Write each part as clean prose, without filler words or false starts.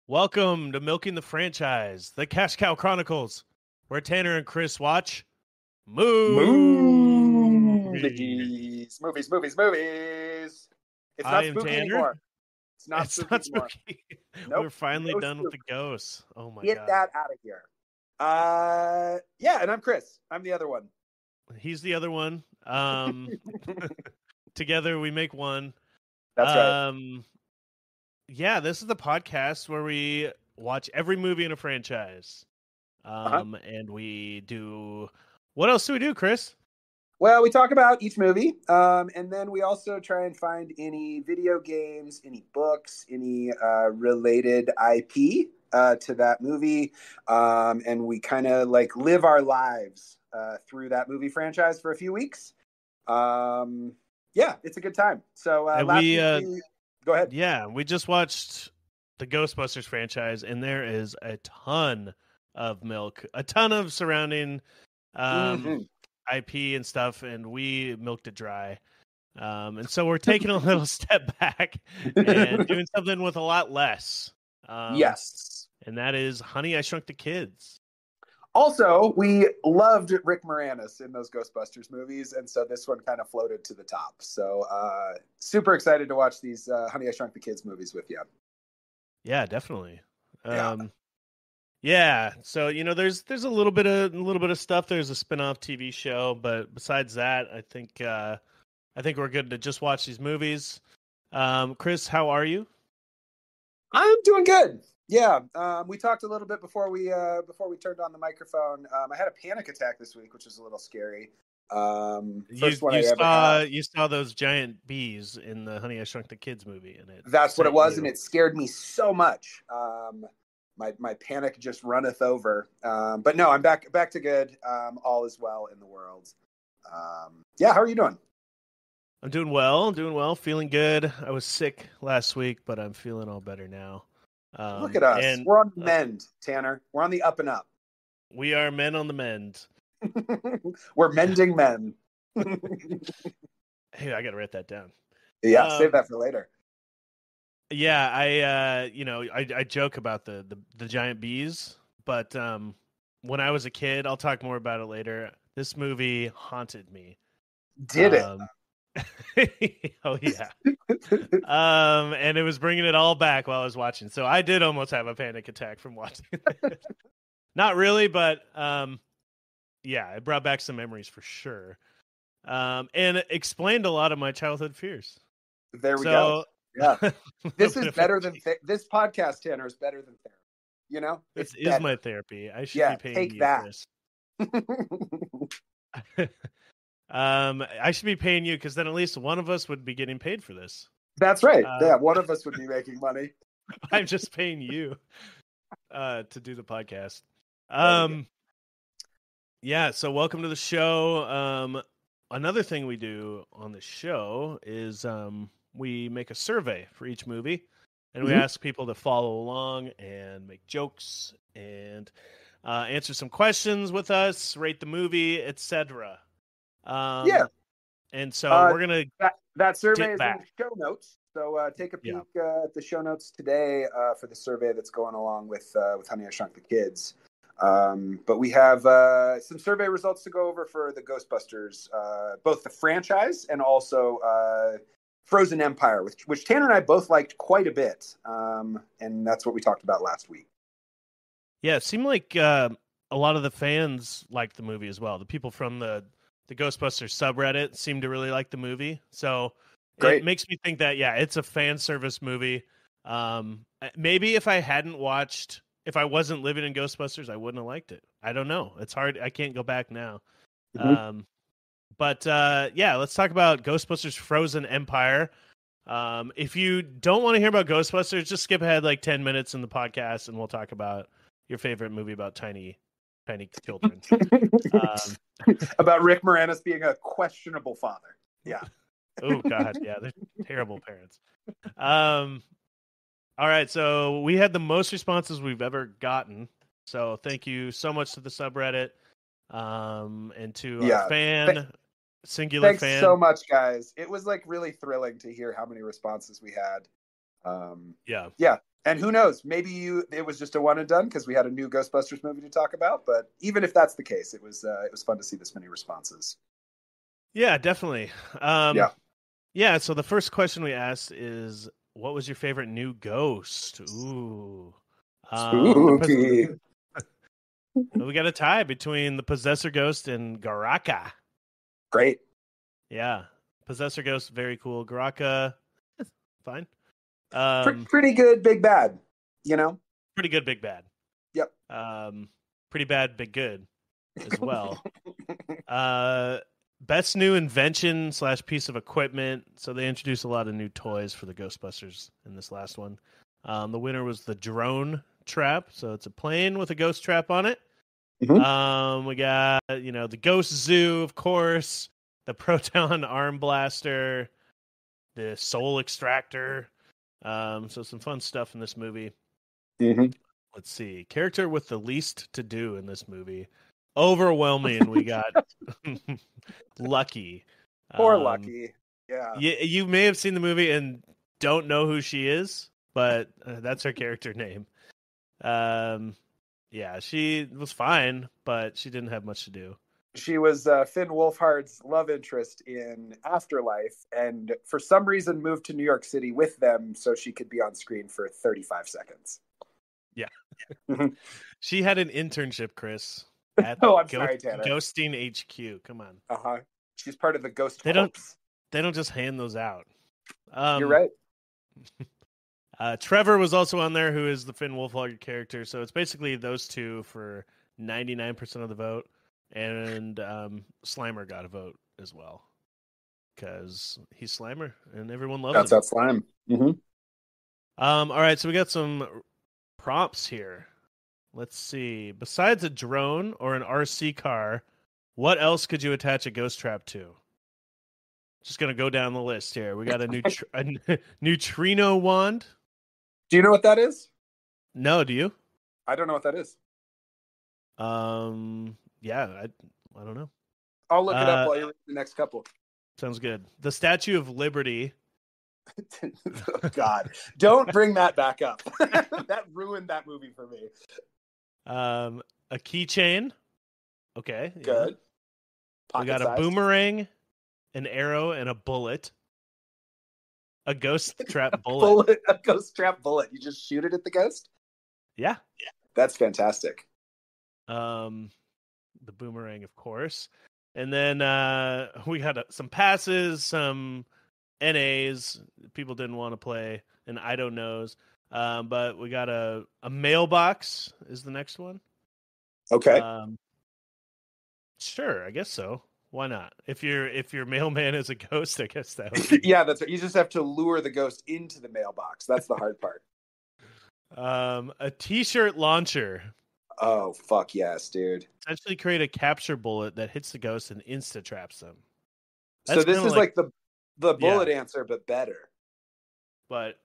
Welcome to Milking the Franchise, the Cash Cow Chronicles, where Tanner and Chris watch movies. Movies. It's not spooky anymore. It's not spooky. Nope. We're finally done with the ghosts. Oh my god. Get that out of here. Yeah, and I'm Chris. I'm the other one. He's the other one. Together we make one. That's right. Yeah, this is the podcast where we watch every movie in a franchise. And we do... What else do we do, Chris? Well, we talk about each movie, and then we also try and find any video games, any books, any related IP to that movie, and we kind of like live our lives through that movie franchise for a few weeks. Yeah, it's a good time. So last week go ahead. Yeah, we just watched the Ghostbusters franchise, and there is a ton of milk, a ton of surrounding IP and stuff, and we milked it dry. And so we're taking a little step back and doing something with a lot less. Yes. And that is Honey, I Shrunk the Kids. Also, we loved Rick Moranis in those Ghostbusters movies, and so this one kind of floated to the top. So super excited to watch these Honey, I Shrunk the Kids movies with you. Yeah, definitely. Yeah. So, there's a little bit of stuff. There's a spin-off TV show, but besides that, I think we're good to just watch these movies. Chris, how are you? I'm doing good. Yeah, we talked a little bit before we turned on the microphone. I had a panic attack this week, which was a little scary. You saw those giant bees in the Honey, I Shrunk the Kids movie, and that's what it was, and it scared me so much. My panic just runneth over. But no, I'm back to good. All is well in the world. Yeah, how are you doing? I'm doing well, feeling good. I was sick last week, but I'm feeling all better now. Look at us. We're on the mend, Tanner. We're on the up and up. We are men on the mend. We're mending men. Hey, I got to write that down. Yeah, save that for later. Yeah, I joke about the giant bees, but when I was a kid, I'll talk more about it later. This movie haunted me. Did it? Oh yeah. And it was bringing it all back while I was watching. So I did almost have a panic attack from watching it. Not really, but yeah, it brought back some memories for sure. And it explained a lot of my childhood fears. There we go. Yeah. This is better than this podcast, Tanner, is better than therapy. You know? This is my therapy. I should be paying you for this. I should be paying you because then at least one of us would be getting paid for this. That's right. Yeah, one of us would be making money. I'm just paying you to do the podcast. Yeah, so welcome to the show. Another thing we do on the show is we make a survey for each movie, and we ask people to follow along and make jokes and answer some questions with us, rate the movie, etc. Yeah. And so we're going to... That survey is in the show notes. So take a peek at the show notes today for the survey that's going along with Honey, I Shrunk the Kids. But we have some survey results to go over for the Ghostbusters, both the franchise and also Frozen Empire, which Tanner and I both liked quite a bit. And that's what we talked about last week. Yeah, it seemed like a lot of the fans liked the movie as well. The people from the Ghostbusters subreddit seem to really like the movie. So great. It makes me think that, yeah, it's a fan service movie. Maybe if I wasn't living in Ghostbusters, I wouldn't have liked it. I don't know. It's hard. I can't go back now. But yeah, let's talk about Ghostbusters Frozen Empire. If you don't want to hear about Ghostbusters, just skip ahead like 10 minutes in the podcast and we'll talk about your favorite movie about tiny children. About Rick Moranis being a questionable father. Yeah. Oh God, yeah, they're terrible parents. All right, so we had the most responses we've ever gotten. So thank you so much to the subreddit, and to our fan, singular thanks fan. so much, guys. It was like really thrilling to hear how many responses we had. Yeah. And who knows? Maybe it was just a one and done because we had a new Ghostbusters movie to talk about. But even if that's the case, it was fun to see this many responses. Yeah, definitely. Yeah. So the first question we asked is, what was your favorite new ghost? Ooh. Spooky. We got a tie between the Possessor Ghost and Garaka. Great. Yeah. Possessor Ghost, very cool. Garaka, fine. Pretty good, big bad, you know? Pretty good, big bad. Yep. Pretty bad, big good as well. Best new invention / piece of equipment. So they introduced a lot of new toys for the Ghostbusters in this last one. The winner was the drone trap. So it's a plane with a ghost trap on it. Mm-hmm. We got, the Ghost Zoo, of course, the Proton Arm Blaster, the Soul Extractor. So some fun stuff in this movie. Mm-hmm. Let's see. Character with the least to do in this movie. Overwhelming. We got Lucky. Poor Lucky. Yeah. You may have seen the movie and don't know who she is, but that's her character name. Yeah, she was fine, but she didn't have much to do. She was Finn Wolfhard's love interest in Afterlife, and for some reason moved to New York City with them so she could be on screen for 35 seconds. Yeah. She had an internship, Chris. At sorry, Tanner. Ghosting HQ. Come on. Uh-huh. She's part of the Ghost They Corps. don't just hand those out. You're right. Trevor was also on there, who is the Finn Wolfhard character. So it's basically those two for 99% of the vote. And Slimer got a vote as well. Because he's Slimer and everyone loves him. That's that slime. Mm-hmm. All right, so we got some prompts here. Let's see. Besides a drone or an RC car, what else could you attach a ghost trap to? Just gonna go down the list here. We got a neutrino wand. Do you know what that is? No, do you? I don't know what that is. Yeah, I don't know. I'll look it up while you read the next couple. Sounds good. The Statue of Liberty. Oh, God, don't bring that back up. That ruined that movie for me. A keychain. Okay. Good. Yeah. We got a boomerang, an arrow, and a bullet. A ghost trap bullet. A ghost trap bullet. You just shoot it at the ghost? Yeah. That's fantastic. The boomerang, of course. And then we got some passes, some NAs. People didn't want to play, and I don't knows. But we got a mailbox is the next one. Okay. Sure, I guess so. Why not? If your mailman is a ghost, I guess that would be... Yeah, that's right. You just have to lure the ghost into the mailbox. That's the hard part. A t-shirt launcher. Oh, fuck yes, dude. Essentially create a capture bullet that hits the ghost and insta-traps them. That's so this is like the bullet answer, but better. But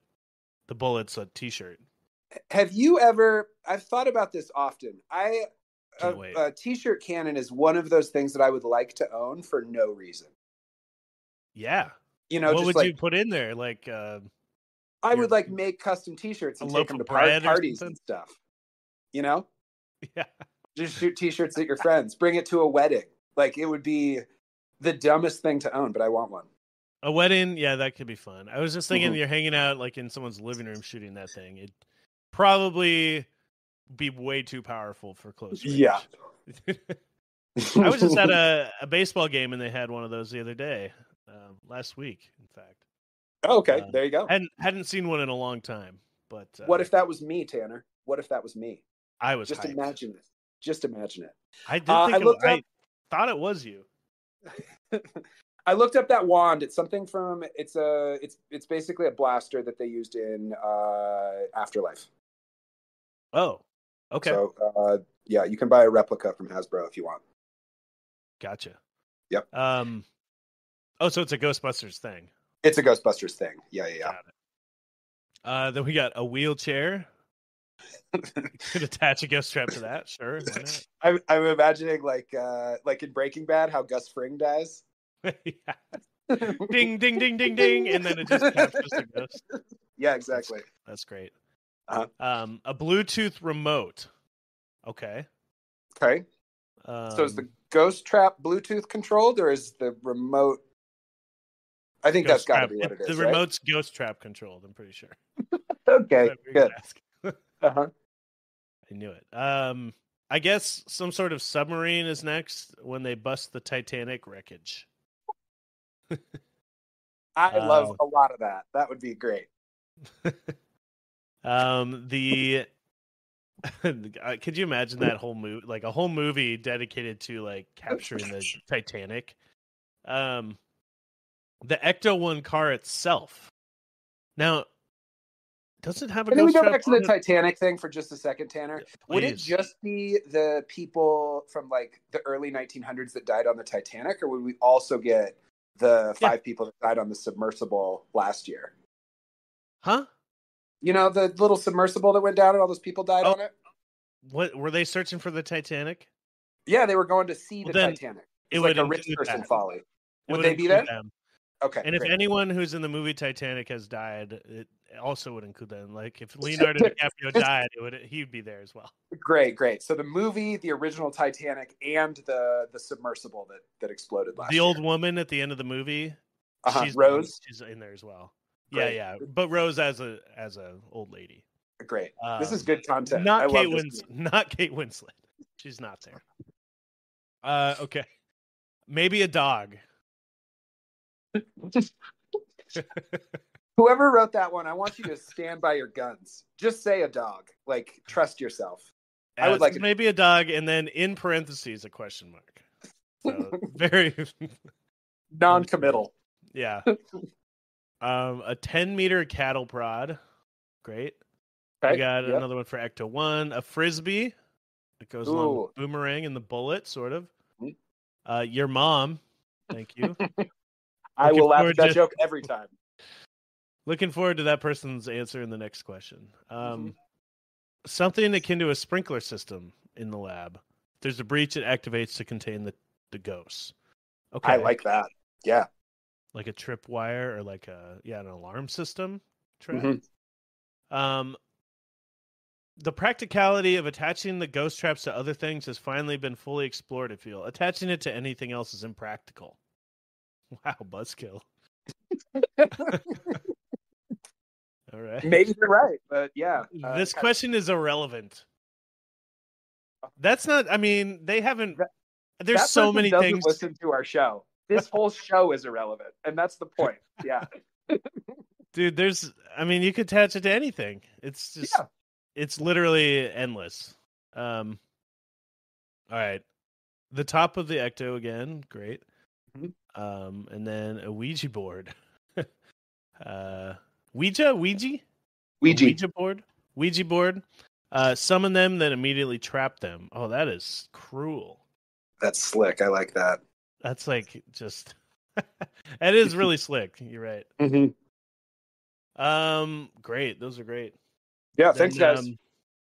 the bullet's a t-shirt. Have you ever... I've thought about this often. A t-shirt cannon is one of those things that I would like to own for no reason. Yeah. What just would you put in there? Like, I would like make custom t-shirts and take them to parties and stuff. Yeah. Just shoot t-shirts at your friends. Bring it to a wedding. Like, it would be the dumbest thing to own, but I want one. A wedding, yeah, that could be fun. I was just thinking you're hanging out like in someone's living room shooting that thing. It'd probably be way too powerful for close range. Yeah. I was just at a baseball game and they had one of those the other day, last week, in fact. Oh, okay, there you go. Hadn't seen one in a long time, but what if that was me, Tanner? What if that was me? I was just hyped. Imagine it. Just imagine it. I did think I thought it was you. I looked up that wand. It's something from it's basically a blaster that they used in Afterlife. Oh. Okay. So yeah, you can buy a replica from Hasbro if you want. Gotcha. Yep. Oh, so it's a Ghostbusters thing. It's a Ghostbusters thing. Yeah. Got it. Then we got a wheelchair. Could attach a ghost trap to that. Sure, why not? I'm imagining like in Breaking Bad, how Gus Fring dies. Yeah. Ding, ding, ding, ding, ding, and then it just captures the ghost. Yeah, exactly. That's great. Uh-huh. A Bluetooth remote. Okay. Okay. So is the ghost trap Bluetooth controlled, or is the remote? I think that's got to be what it is. The remote's ghost trap controlled. I'm pretty sure. Okay, good. Uh-huh. I knew it. I guess some sort of submarine is next when they bust the Titanic wreckage. I love a lot of that. That would be great. Could you imagine that whole movie, like a whole movie dedicated to like capturing the Titanic? The Ecto-1 car itself. Now, does it have a Can we ghost go trap back to the Titanic thing for just a second, Tanner? Yeah, would it just be the people from like the early 1900s that died on the Titanic, or would we also get the 5 people that died on the submersible last year? Huh? You know, the little submersible that went down and all those people died on it? What were they searching for the Titanic? Yeah, they were going to see the Titanic. It was like a rich person folly. Would they be there? Them. Okay. And if anyone who's in the movie Titanic has died, it also would include them. Like if Leonardo DiCaprio died, he'd be there as well. Great. So the movie, the original Titanic, and the submersible that exploded last year. The old woman at the end of the movie, Rose, she's in there as well. Great. Yeah. But Rose as a old lady. Great. This is good content. Not Kate Winslet. She's not there. Okay. Maybe a dog. Whoever wrote that one, I want you to stand by your guns. Just say a dog. Like, trust yourself. I would like maybe a dog, and then in parentheses a question mark. So very non-committal. Yeah. A 10-meter cattle prod. Great. Okay. We got another one for Ecto-1. A frisbee. It goes along with boomerang and the bullet, sort of. Your mom. Thank you. I will laugh at that joke every time. Looking forward to that person's answer in the next question. Something akin to a sprinkler system in the lab. If there's a breach, it activates to contain the ghosts. Okay. I like that. Yeah. Like a tripwire or like an alarm system trap. The practicality of attaching the ghost traps to other things has finally been fully explored, I feel. Attaching it to anything else is impractical. Wow, buzzkill. All right. Maybe you're right, but yeah. This question is irrelevant. That's not, I mean, they haven't, there's so many things. Listen to our show. This whole show is irrelevant, and that's the point. Yeah. Dude, you could attach it to anything. It's just, it's literally endless. All right. The top of the Ecto again, great. And then a Ouija board. Ouija board. Summon them, then immediately trap them. Oh, that is cruel. That's slick. I like that. That's like just. It is really slick. You're right. Great. Those are great. Yeah. Thanks, guys.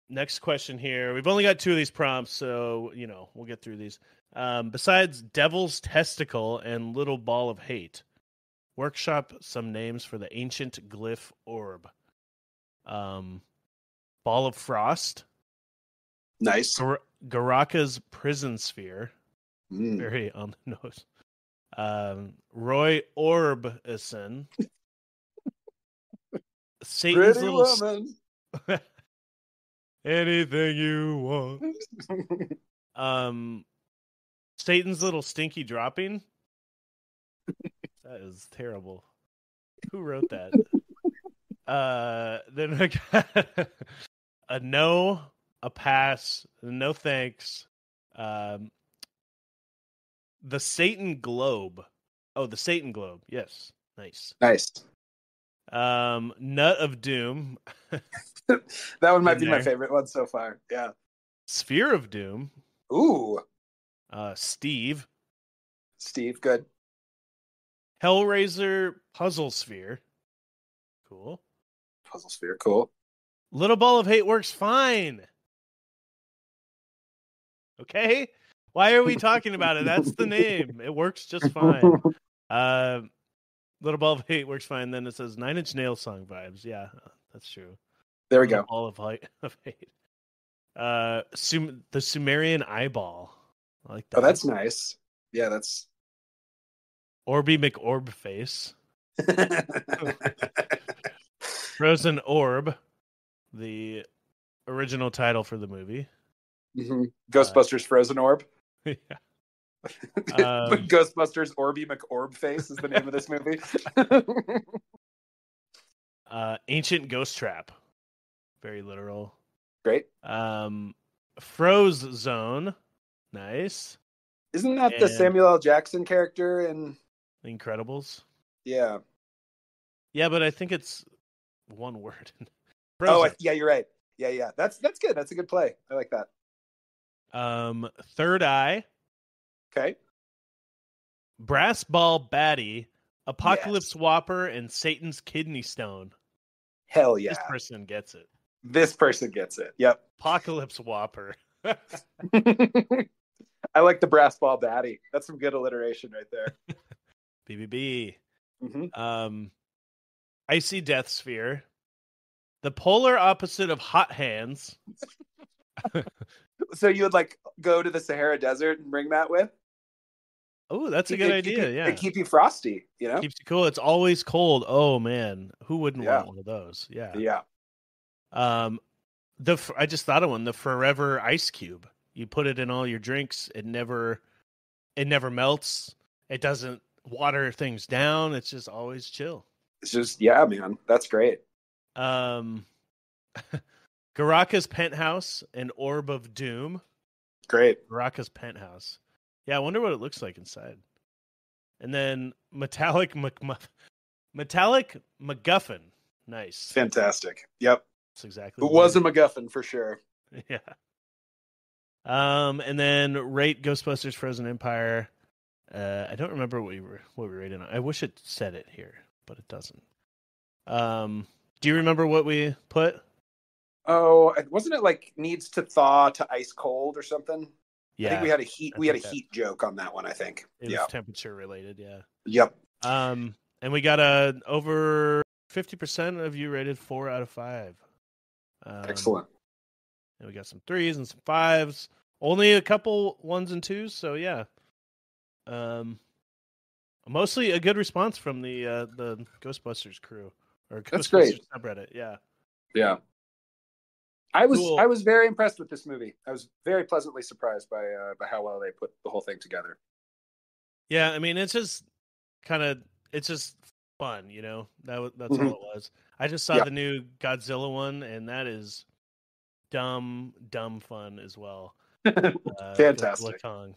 Next question here. We've only got 2 of these prompts, so we'll get through these. Besides Devil's Testicle and Little Ball of Hate, workshop some names for the ancient glyph orb. Ball of Frost. Nice. Garaka's Prison Sphere. Very on the nose. Roy Orbison. Satan's Pretty little woman. Anything you want. Satan's little stinky dropping. That is terrible. Who wrote that? Then I got a no, a pass, no thanks. The Satan Globe. Oh, the Satan Globe. Yes. Nice. Nut of Doom. That one might be my favorite one so far. Yeah. Sphere of Doom. Ooh. Steve. Steve, good. Hellraiser Puzzle Sphere. Cool. Puzzle Sphere, cool. Little Ball of Hate works fine. Okay? Why are we talking about it? That's the name. It works just fine. Little Ball of Hate works fine. Then it says 9 Inch Nails song vibes. Yeah, that's true. There we Little go. Ball of Hate. The Sumerian Eyeball. I like that. Oh, that's nice. Yeah, that's Orby McOrbface. Frozen Orb, the original title for the movie. Mm-hmm. Ghostbusters Frozen Orb. Yeah. Ghostbusters Orby McOrbface is the name of this movie. Ancient Ghost Trap. Very literal. Great. Froze Zone. Nice. Isn't that the Samuel L. Jackson character in The Incredibles? Yeah. Yeah, but I think it's one word. Yeah, you're right. Yeah. That's good. That's a good play. I like that. Third Eye. Okay. Brass Ball Baddie. Apocalypse Whopper and Satan's Kidney Stone. Hell yeah. This person gets it. Yep. Apocalypse Whopper. I like the Brass Ball Baddie. That's some good alliteration right there. BBB. Mm-hmm. Icy Death Sphere. The polar opposite of Hot Hands. So you would like go to the Sahara Desert and bring that with? Oh, that's a good idea. Yeah. They keep you frosty, you know? Keeps you cool. It's always cold. Oh man. Who wouldn't want one of those? Yeah. Yeah. I just thought of one, the Forever Ice Cube. You put it in all your drinks, it never melts. It doesn't water things down. It's just always chill. It's just, yeah, man. That's great. Garaka's Penthouse and Orb of Doom. Great. Garaka's Penthouse. Yeah, I wonder what it looks like inside. And then Metallic MacGuffin. Nice. Fantastic. Yep. That's exactly. It was a MacGuffin for sure. Yeah. And then rate Ghostbusters Frozen Empire. I don't remember what we rated on. I wish it said it here, but it doesn't. Do you remember what we put? Oh, wasn't it like needs to thaw to ice cold or something? Yeah. I think we had a heat joke on that one, I think. It was temperature related, yeah. Yep. And we got over 50% of you rated 4 out of 5. Excellent. And we got some 3s and some 5s. Only a couple 1s and 2s, so yeah. Mostly a good response from the Ghostbusters crew or That's Ghostbusters great. subreddit. Yeah. Yeah. I was very impressed with this movie. I was very pleasantly surprised by how well they put the whole thing together. Yeah, I mean, it's just fun, you know. That's all it was. I just saw the new Godzilla one, and that is dumb fun as well. Fantastic. Kong.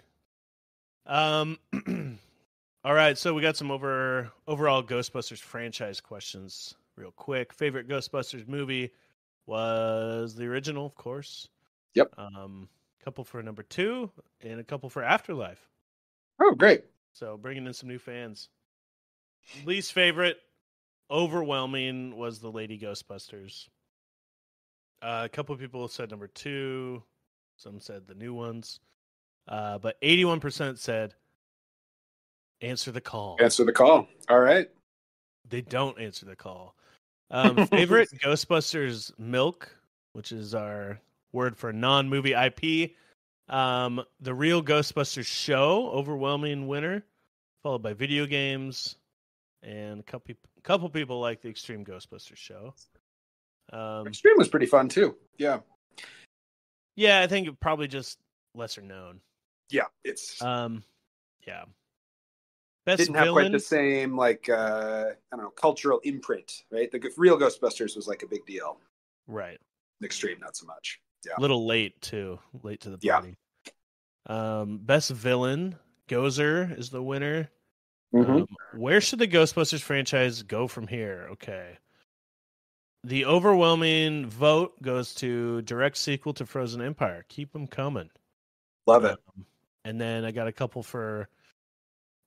All right, so we got some overall Ghostbusters franchise questions real quick. Favorite Ghostbusters movie was the original, of course. Yep. Couple for number 2 and a couple for Afterlife. Oh, great. So bringing in some new fans. Least favorite, overwhelming, was the Lady Ghostbusters. A couple of people said number 2. Some said the new ones. But 81% said answer the call. Answer the call. All right. They don't answer the call. Favorite Ghostbusters milk, which is our word for non-movie IP. The Real Ghostbusters show, overwhelming winner, followed by video games, and a couple people like the Extreme Ghostbusters show. Extreme was pretty fun too. Yeah. Yeah, I think probably just lesser known. Yeah, it's yeah. Best didn't villain? have quite the same cultural imprint, right? The Real Ghostbusters was like a big deal. Right. Extreme, not so much. Yeah. A little late too. Late to the party. Yeah. Best villain, Gozer is the winner. Mm-hmm. Where should the Ghostbusters franchise go from here? Okay. the overwhelming vote goes to direct sequel to Frozen Empire. Keep them coming. Love it. And then I got a couple for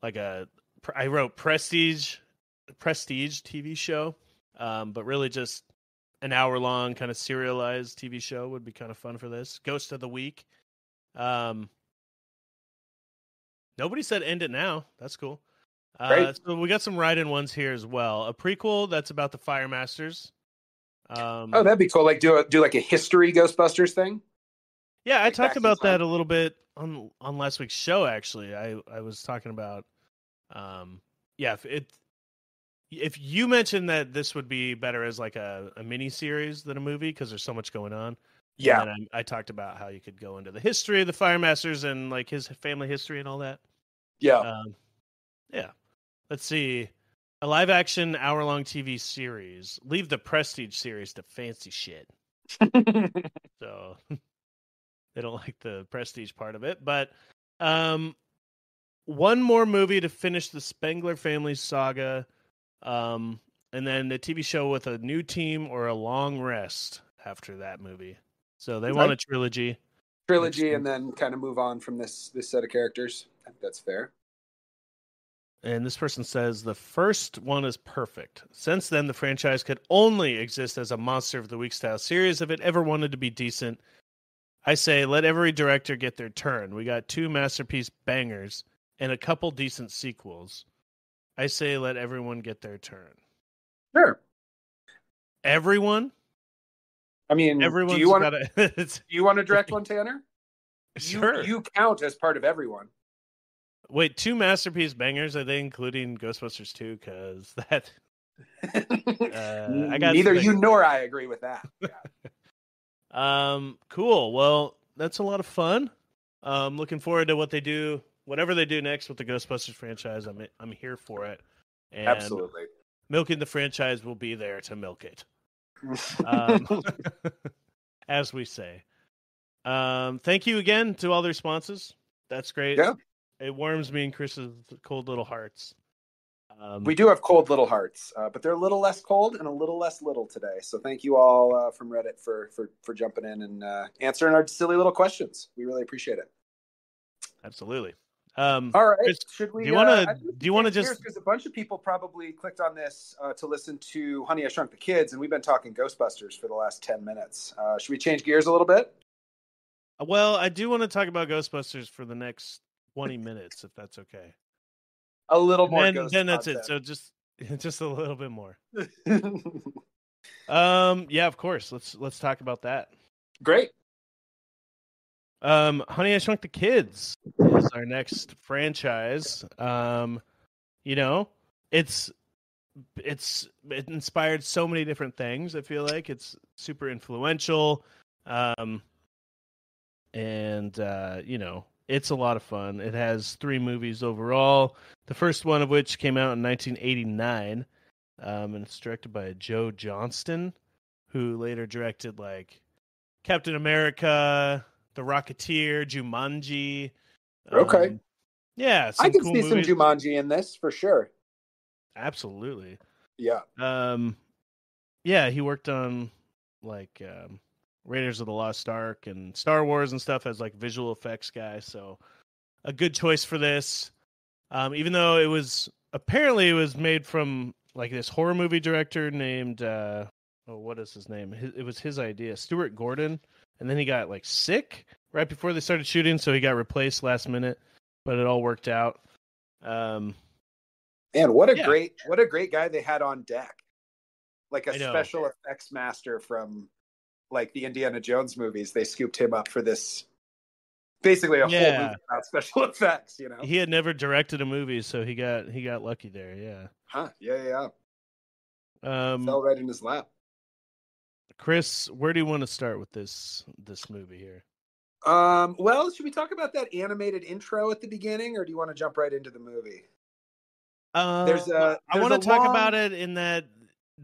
I wrote Prestige TV show, but really just an hour-long kind of serialized TV show would be kind of fun for this. Ghost of the Week. Nobody said End It Now. That's cool. So we got some write-in ones here as well. A prequel that's about the Fire Masters. That'd be cool. Like do like a history Ghostbusters thing. Yeah, like I talked about that a little bit on last week's show. Actually, I was talking about, if you mentioned that this would be better as like a mini series than a movie because there's so much going on. Yeah, and then I talked about how you could go into the history of the Fire Masters and like his family history and all that. Yeah, yeah. Let's see. A live-action hour-long TV series. Leave the Prestige series to fancy shit. So they don't like the Prestige part of it. But one more movie to finish the Spengler family saga. And then a TV show with a new team or a long rest after that movie. So they want a trilogy. And then kind of move on from this set of characters. I think that's fair. And this person says the first one is perfect. Since then, the franchise could only exist as a Monster of the Week style series if it ever wanted to be decent. I say let every director get their turn. We got 2 masterpiece bangers and a couple decent sequels. I say let everyone get their turn. Sure. Everyone? I mean, everyone's do you want to direct one, Tanner? Sure. You count as part of everyone. Wait, 2 masterpiece bangers, are they including Ghostbusters 2? Because that... Neither you nor I agree with that. Yeah. Cool. Well, that's a lot of fun. Looking forward to what they do, whatever they do next with the Ghostbusters franchise. I'm here for it. And absolutely. Milking the franchise will be there to milk it. As we say. Thank you again to all the responses. That's great. Yeah. It warms me and Chris's cold little hearts. We do have cold little hearts, but they're a little less cold and a little less little today. So thank you all from Reddit for jumping in and answering our silly little questions. We really appreciate it. Absolutely. All right. Chris, should we? Do you want to just? Because a bunch of people probably clicked on this to listen to Honey, I Shrunk the Kids, and we've been talking Ghostbusters for the last 10 minutes. Should we change gears a little bit? Well, I do want to talk about Ghostbusters for the next 20 minutes, if that's okay. A little more. Then that's it. So just a little bit more. Yeah, of course. Let's talk about that. Great. Honey, I Shrunk the Kids is our next franchise. It inspired so many different things. I feel like it's super influential. It's a lot of fun. It has 3 movies overall. The first one of which came out in 1989. And it's directed by Joe Johnston, who later directed like Captain America, The Rocketeer, Jumanji. Okay. Yeah. I can cool see movies. some Jumanji in this for sure. Absolutely. Yeah. Yeah, he worked on like Raiders of the Lost Ark and Star Wars and stuff as like visual effects guy. So a good choice for this. Even though it was made from like this horror movie director named what is his name? It was his idea, Stuart Gordon, and then he got like sick right before they started shooting, so he got replaced last minute. But it all worked out. And what a great guy they had on deck, like a special effects master from like the Indiana Jones movies. They scooped him up for this. Basically a whole movie about special effects, He had never directed a movie, so he got lucky there, yeah. Huh, yeah. Fell right in his lap. Chris, where do you want to start with this movie here? Well, should we talk about that animated intro at the beginning, or do you want to jump right into the movie? I want to talk about it in that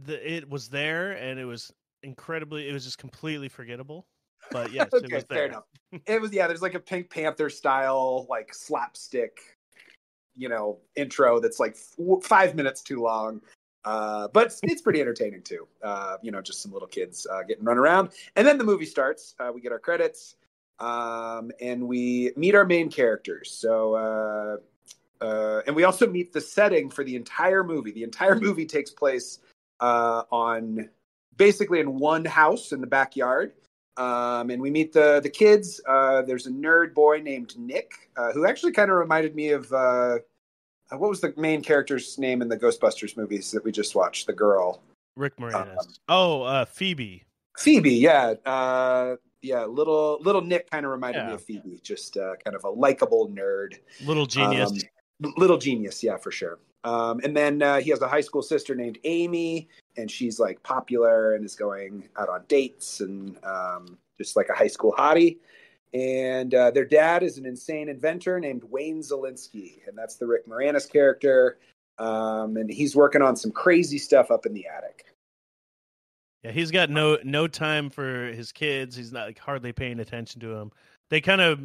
it was there, and it was just completely forgettable. But yes, okay, it was there. Fair enough. It was, there's like a Pink Panther style, like slapstick, intro that's like 5 minutes too long. But it's pretty entertaining too. Just some little kids getting run around, and then the movie starts. We get our credits, and we meet our main characters. So, and we also meet the setting for the entire movie. The entire movie takes place on basically in one house in the backyard. And we meet the kids. There's a nerd boy named Nick, who actually kind of reminded me of what was the main character's name in the Ghostbusters movies that we just watched? The girl, Rick Moranis. Phoebe. Phoebe, yeah, yeah. Little Nick kind of reminded me of Phoebe. Just kind of a likable nerd, little genius. Little genius, yeah, for sure. And then he has a high school sister named Amy, and she's like popular and is going out on dates and just like a high school hottie. And their dad is an insane inventor named Wayne Zelinsky, and that's the Rick Moranis character. And he's working on some crazy stuff up in the attic. Yeah, he's got no time for his kids. He's not hardly paying attention to them. They kind of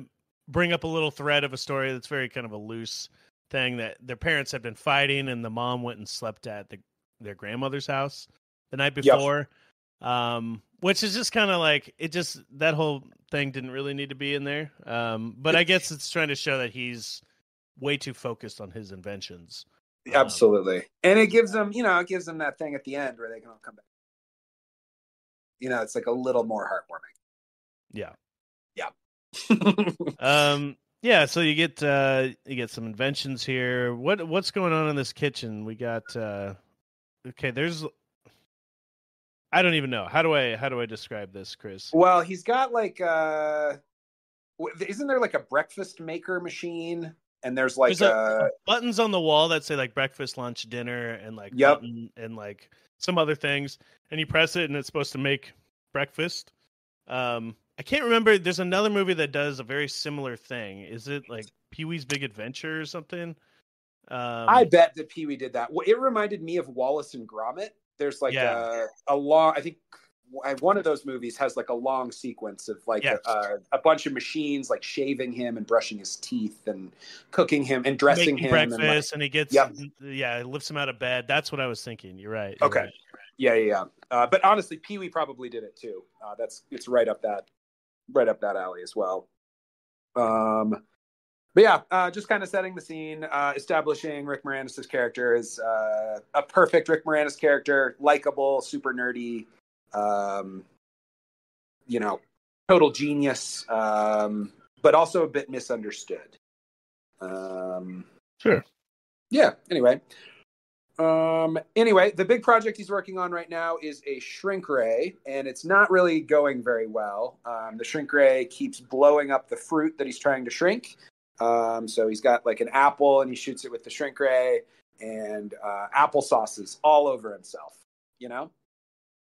bring up a little thread of a story that's very kind of a loose thing, that their parents have been fighting and the mom went and slept at their grandmother's house the night before. Yep. Which is just kind of like, that whole thing didn't really need to be in there. But I guess it's trying to show that he's way too focused on his inventions. Absolutely. And it gives them that thing at the end where they can all come back. It's like a little more heartwarming. Yeah. Yeah. Yeah, so you get some inventions here. What's going on in this kitchen? We got there's, I don't even know. How do I describe this, Chris? Well, he's got like isn't there like a breakfast maker machine? And there's like buttons on the wall that say like breakfast, lunch, dinner, and like button and like some other things. And you press it and it's supposed to make breakfast. I can't remember. There's another movie that does a very similar thing. Is it like Pee-wee's Big Adventure or something? I bet that Pee-wee did that. Well, it reminded me of Wallace and Gromit. There's like a long, I think one of those movies has like a long sequence of like a bunch of machines like shaving him and brushing his teeth and cooking him and dressing him. Breakfast and he gets, it lifts him out of bed. That's what I was thinking. You're right. Okay. Right. Yeah. But honestly, Pee-wee probably did it too. It's right up that alley as well. But yeah, just kind of setting the scene, establishing Rick Moranis' character as a perfect Rick Moranis character, likable, super nerdy, total genius, but also a bit misunderstood. Sure. Yeah. Anyway, the big project he's working on right now is a shrink ray, and it's not really going very well. The shrink ray keeps blowing up the fruit that he's trying to shrink. So he's got like an apple and he shoots it with the shrink ray, and applesauce is all over himself,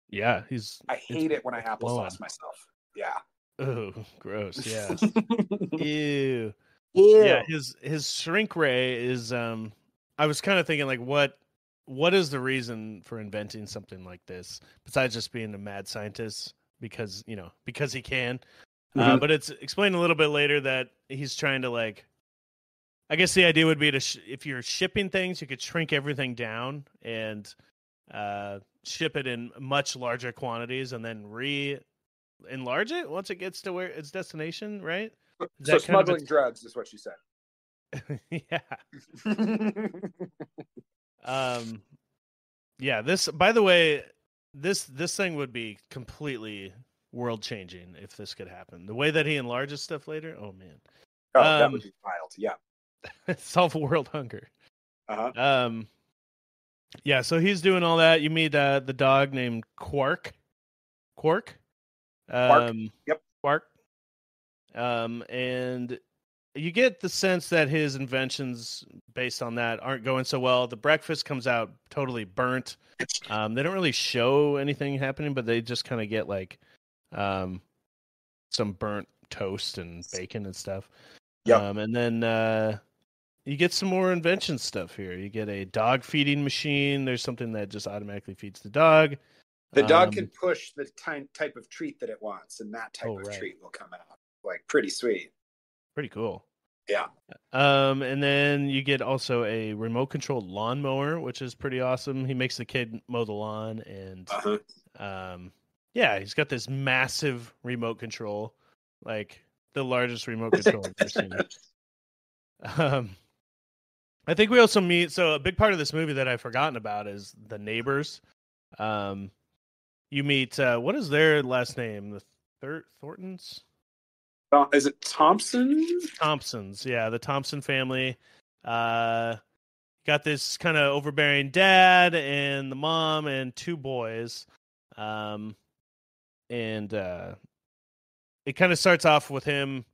Yeah, I hate it when I applesauce myself. Yeah. Oh, gross. Yeah. Ew. Ew. Yeah, his shrink ray is I was kind of thinking like what is the reason for inventing something like this besides just being a mad scientist because he can. Mm-hmm. But it's explained a little bit later that he's trying to like, I guess the idea would be to if you're shipping things, you could shrink everything down and ship it in much larger quantities and then enlarge it once it gets to where its destination, right? So smuggling drugs is what you said. Yeah. Yeah, this, by the way, this thing would be completely world changing if this could happen. The way that he enlarges stuff later, oh man. Oh, that would be wild. Yeah. Solve world hunger. Uh-huh. Yeah, so he's doing all that. You meet the dog named Quark. Yep. Quark. And you get the sense that his inventions based on that aren't going so well. The breakfast comes out totally burnt. They don't really show anything happening, but they just kind of get like some burnt toast and bacon and stuff. Yep. And then you get some more invention stuff here. You get a dog feeding machine. There's something that just automatically feeds the dog. The dog can push the type of treat that it wants, and that type of treat will come out. Like, pretty sweet. Pretty cool. Yeah. And then you get also a remote controlled lawnmower, which is pretty awesome. He makes the kid mow the lawn, and yeah, he's got this massive remote control, like the largest remote control I've ever seen. I think we also meet. So a big part of this movie that I've forgotten about is the neighbors. You meet. What is their last name? The Thorntons. Is it Thompson? Thompsons, yeah, the Thompson family. Got this kind of overbearing dad and the mom and two boys. And it kind of starts off with him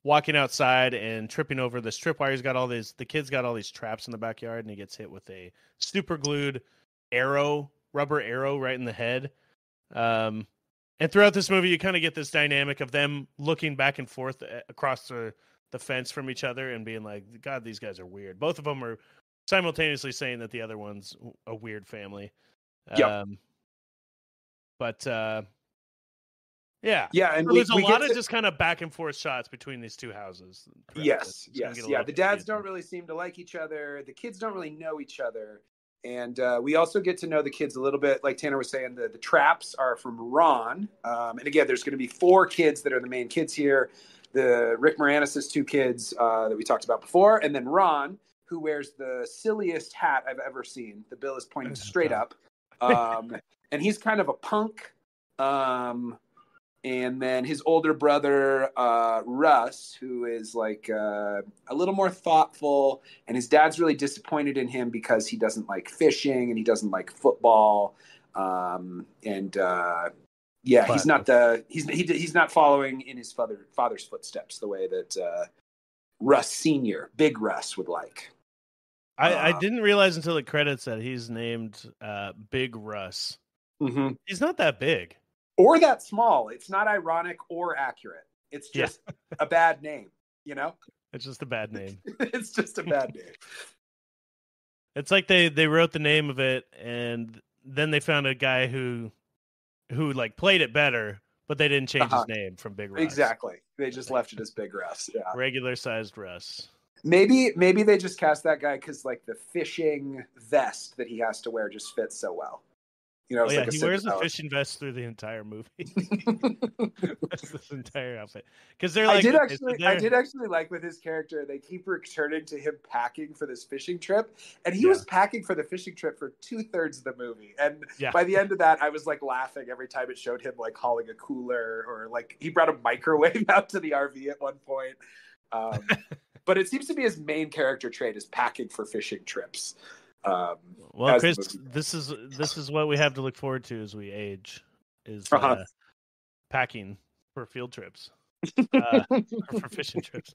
walking outside and tripping over this tripwire. The kid's got all these traps in the backyard, and he gets hit with a super glued rubber arrow right in the head. And throughout this movie, you kind of get this dynamic of them looking back and forth across the fence from each other and being like, God, these guys are weird. Both of them are simultaneously saying that the other one's a weird family. Yep. Yeah. Yeah, and so there's a lot of just kind of back and forth shots between these two houses. Yes. Yeah, the dads don't really seem to like each other. The kids don't really know each other. And we also get to know the kids a little bit. Like Tanner was saying, the traps are from Ron. And again, there's going to be 4 kids that are the main kids here. The Rick Moranis' 2 kids that we talked about before. And then Ron, who wears the silliest hat I've ever seen. The bill is pointing straight up. And he's kind of a punk. And then his older brother, Russ, who is like a little more thoughtful, and his dad's really disappointed in him because he doesn't like fishing and he doesn't like football. He's not following in his father's footsteps the way that Russ Senior, Big Russ, would like. I didn't realize until the credits that he's named Big Russ. Mm-hmm. He's not that big. Or that small. It's not ironic or accurate. It's just a bad name, you know? It's just a bad name. It's just a bad name. It's like they wrote the name of it, and then they found a guy who like played it better, but they didn't change his name from Big Russ. Exactly. They just left it as Big Russ. Yeah. Regular sized Russ. Maybe they just cast that guy because like the fishing vest that he has to wear just fits so well. You know, he wears a fishing vest through the entire movie. That's this entire outfit. Because they're like, I did actually like with his character, they keep returning to him packing for this fishing trip, and he was packing for the fishing trip for 2/3 of the movie. And by the end of that, I was like laughing every time it showed him like hauling a cooler, or like he brought a microwave out to the RV at one point. But it seems to be his main character trait is packing for fishing trips. Well, Chris, this is what we have to look forward to as we age, is packing for field trips, or for fishing trips.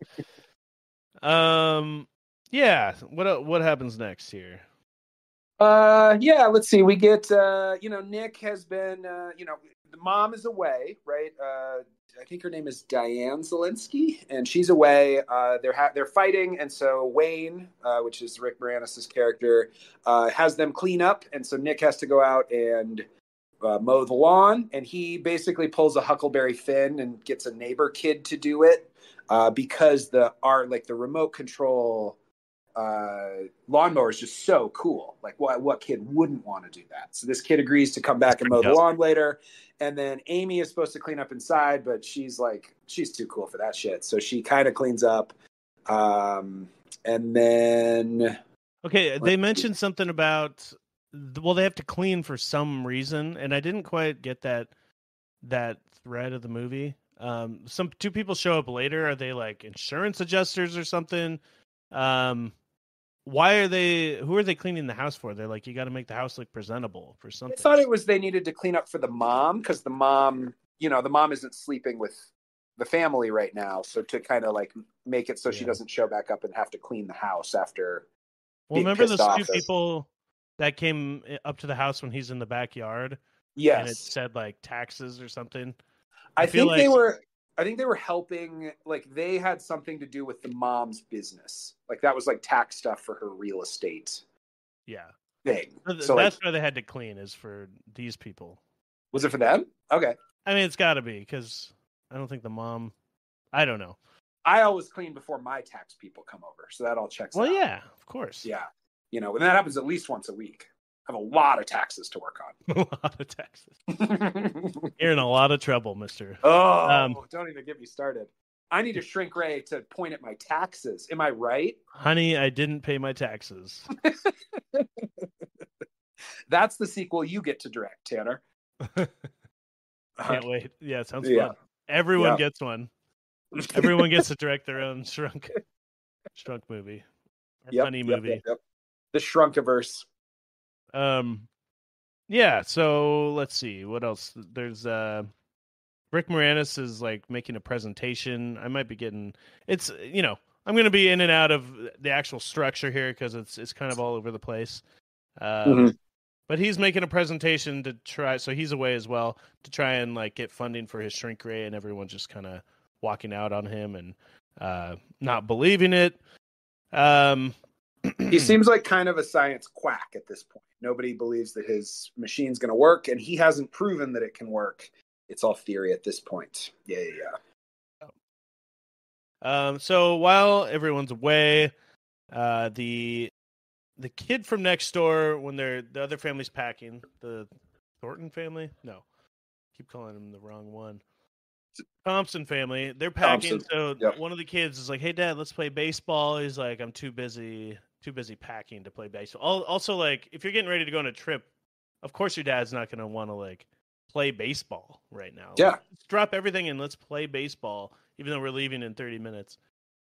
Yeah. What happens next here? Let's see. We get Nick has been the mom is away, right? I think her name is Diane Zielinski, and she's away. They're fighting, and so Wayne, which is Rick Moranis' character, has them clean up, and so Nick has to go out and mow the lawn, and he basically pulls a Huckleberry Finn and gets a neighbor kid to do it because the remote control lawnmower is just so cool. Like what kid wouldn't want to do that? So this kid agrees to come back and mow the lawn later. And then Amy is supposed to clean up inside, but she's too cool for that shit. So she kind of cleans up. And then they mentioned something about they have to clean for some reason, and I didn't quite get that thread of the movie. Two people show up later. Are they like insurance adjusters or something? Who are they cleaning the house for? They're like, you got to make the house look presentable for something. I thought it was they needed to clean up for the mom because the mom isn't sleeping with the family right now. So to kind of like make it so she doesn't show back up and have to clean the house after. Well, remember those 2 people that came up to the house when he's in the backyard? Yes. And it said like taxes or something. I think they were helping, like they had something to do with the mom's business. Like that was like tax stuff for her real estate. Yeah. Thing. So that's why they had to clean, is for these people. Was it for them? Okay. I mean, it's got to be, because I don't think the mom, I don't know. I always clean before my tax people come over, so that all checks out. Well, yeah, of course. Yeah, and that happens at least once a week. I have a lot of taxes to work on. A lot of taxes. You're in a lot of trouble, mister. Don't even get me started. I need a shrink ray to point at my taxes. Am I right? Honey, I didn't pay my taxes. That's the sequel you get to direct, Tanner. Can't wait. Yeah, it sounds fun. Everyone gets one. Everyone gets to direct their own shrunk movie. Or funny movie. Yep. The Shrunkiverse. Yeah, so let's see. What else? There's Rick Moranis is like making a presentation. I might be getting it's I'm going to be in and out of the actual structure here because it's kind of all over the place. But he's making a presentation to try, so he's away as well, to try and like get funding for his shrink ray, and everyone's just kind of walking out on him and not believing it. He seems like kind of a science quack at this point. Nobody believes that his machine's going to work, and he hasn't proven that it can work. It's all theory at this point. Yeah. So while everyone's away, the kid from next door, when the other family's packing, the Thornton family? No, keep calling him the wrong one. Thompson family, they're packing. So one of the kids is like, "Hey, Dad, let's play baseball." He's like, "I'm too busy packing to play baseball." Also, like, if you're getting ready to go on a trip, of course your dad's not going to want to like play baseball right now. Yeah, let's drop everything and let's play baseball, even though we're leaving in 30 minutes.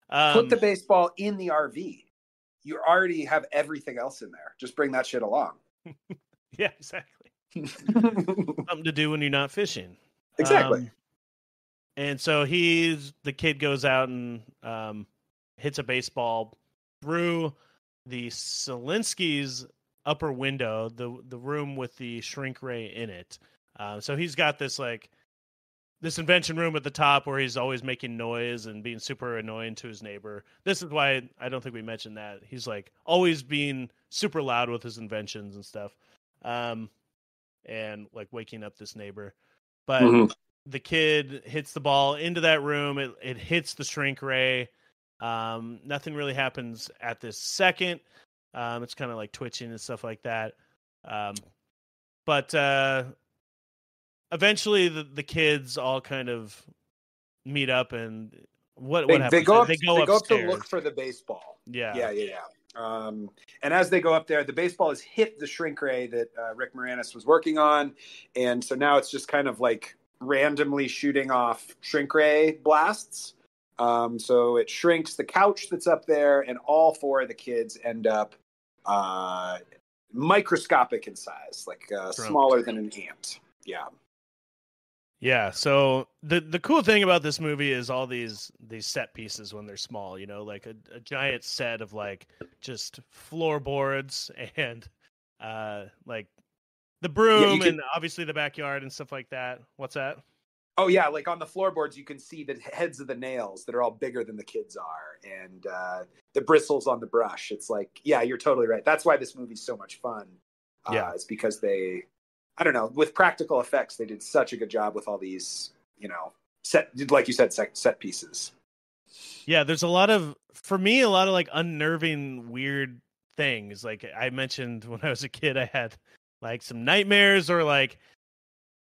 Put the baseball in the RV. You already have everything else in there. Just bring that shit along. Yeah, exactly. Something to do when you're not fishing. Exactly. And so the kid goes out and hits a baseball through the Selinski's upper window, the room with the shrink ray in it. So he's got this invention room at the top where he's always making noise and being super annoying to his neighbor. This is why I don't think we mentioned that. He's like always being super loud with his inventions and stuff. And like waking up this neighbor. But the kid hits the ball into that room. It hits the shrink ray. Nothing really happens at this second. It's kind of like twitching and stuff like that. But eventually the kids all kind of meet up, and what happens? They go up upstairs to look for the baseball. Yeah. And as they go up there, the baseball has hit the shrink ray that Rick Moranis was working on, and so now it's just kind of like randomly shooting off shrink ray blasts. So it shrinks the couch that's up there, and all four of the kids end up microscopic in size, like smaller than an ant. Yeah. So the cool thing about this movie is all these set pieces when they're small, like a giant set of like just floorboards and like the broom and obviously the backyard and stuff like that. What's that? Oh yeah, like on the floorboards you can see the heads of the nails that are all bigger than the kids are, and the bristles on the brush. It's like, yeah, you're totally right. That's why this movie's so much fun. It's because they, I don't know, with practical effects, they did such a good job with all these, like you said, set pieces. Yeah, there's a lot of like unnerving, weird things. Like I mentioned when I was a kid, I had like some nightmares, or like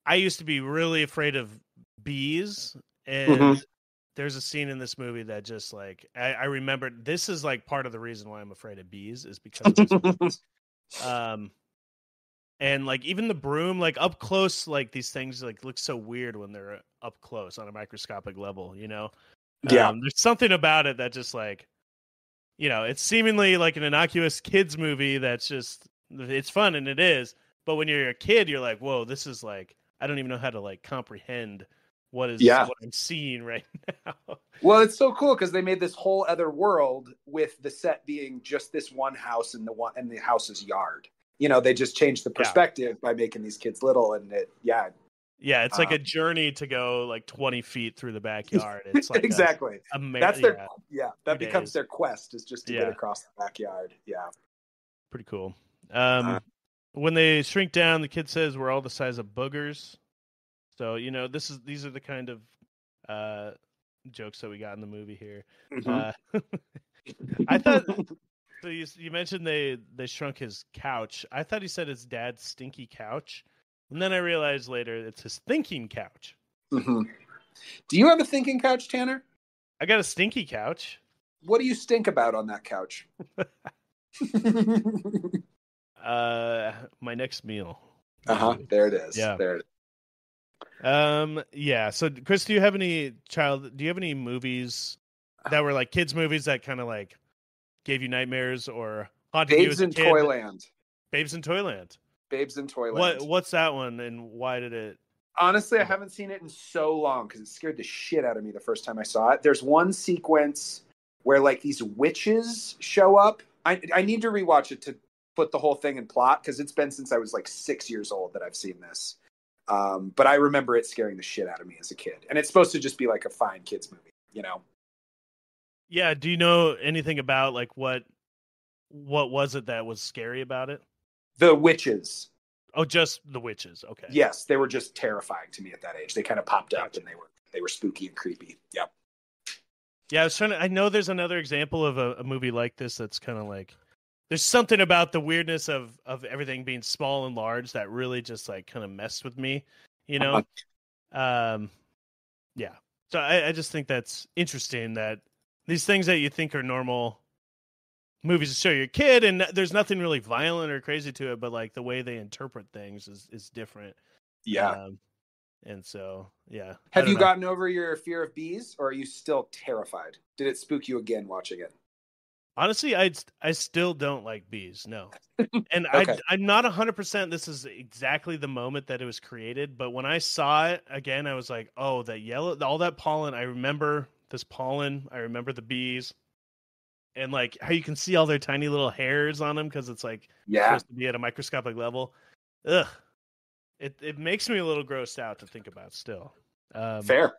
I used to be really afraid of bees. And there's a scene in this movie that just like, I remember this is like part of the reason why I'm afraid of bees is because of this movie. And like even the broom, like up close, like these things like look so weird when they're up close on a microscopic level, there's something about it that just like, it's seemingly like an innocuous kids movie that's just, it's fun, and it is, but when you're a kid, you're like, whoa, this is like, I don't even know how to like comprehend what I'm seeing right now. Well, it's so cool because they made this whole other world with the set being just this one house and the house's yard. They just changed the perspective by making these kids little, and it's like a journey to go like 20 feet through the backyard. It's like exactly. That's their that becomes their quest, is just to get across the backyard. Yeah, pretty cool. When they shrink down, the kid says we're all the size of boogers. So these are the kind of jokes that we got in the movie here. Mm-hmm. I thought so. You mentioned they shrunk his couch. I thought he said his dad's stinky couch, and then I realized later it's his thinking couch. Mm-hmm. Do you have a thinking couch, Tanner? I got a stinky couch. What do you stink about on that couch? My next meal. There it is. Yeah. There it is. Yeah. So, Chris, do you have any movies that were like kids movies that kind of like gave you nightmares or haunted you as a kid? Toyland. Babes in Toyland. Babes in Toyland. What's that one, and why did it? Honestly, I haven't seen it in so long because it scared the shit out of me the first time I saw it. There's one sequence where like these witches show up. I need to rewatch it to put the whole thing in plot because it's been since I was like 6 years old that I've seen this. But I remember it scaring the shit out of me as a kid. And it's supposed to just be like a fine kids movie, you know? Yeah. Do you know anything about like what was it that was scary about it? The witches. Oh, just the witches. Okay. Yes, they were just terrifying to me at that age. They kind of popped up Gotcha. and they were spooky and creepy. Yep. Yeah, I know there's another example of a movie like this that's kind of like there's something about the weirdness of everything being small and large that really just like kind of messed with me, you know? Yeah. So I just think that's interesting that these things that you think are normal movies to show your kid, and there's nothing really violent or crazy to it, but like the way they interpret things is different. Yeah. And so, yeah. Have you gotten over your fear of bees, or are you still terrified? Did it spook you again watching it? Honestly, I still don't like bees. No. And Okay. I'm not 100%. This is exactly the moment that it was created. But when I saw it again, I was like, oh, that yellow, all that pollen. I remember this pollen. I remember the bees. And like how you can see all their tiny little hairs on them because it's like supposed to be at a microscopic level. Ugh. It makes me a little grossed out to think about still. Fair.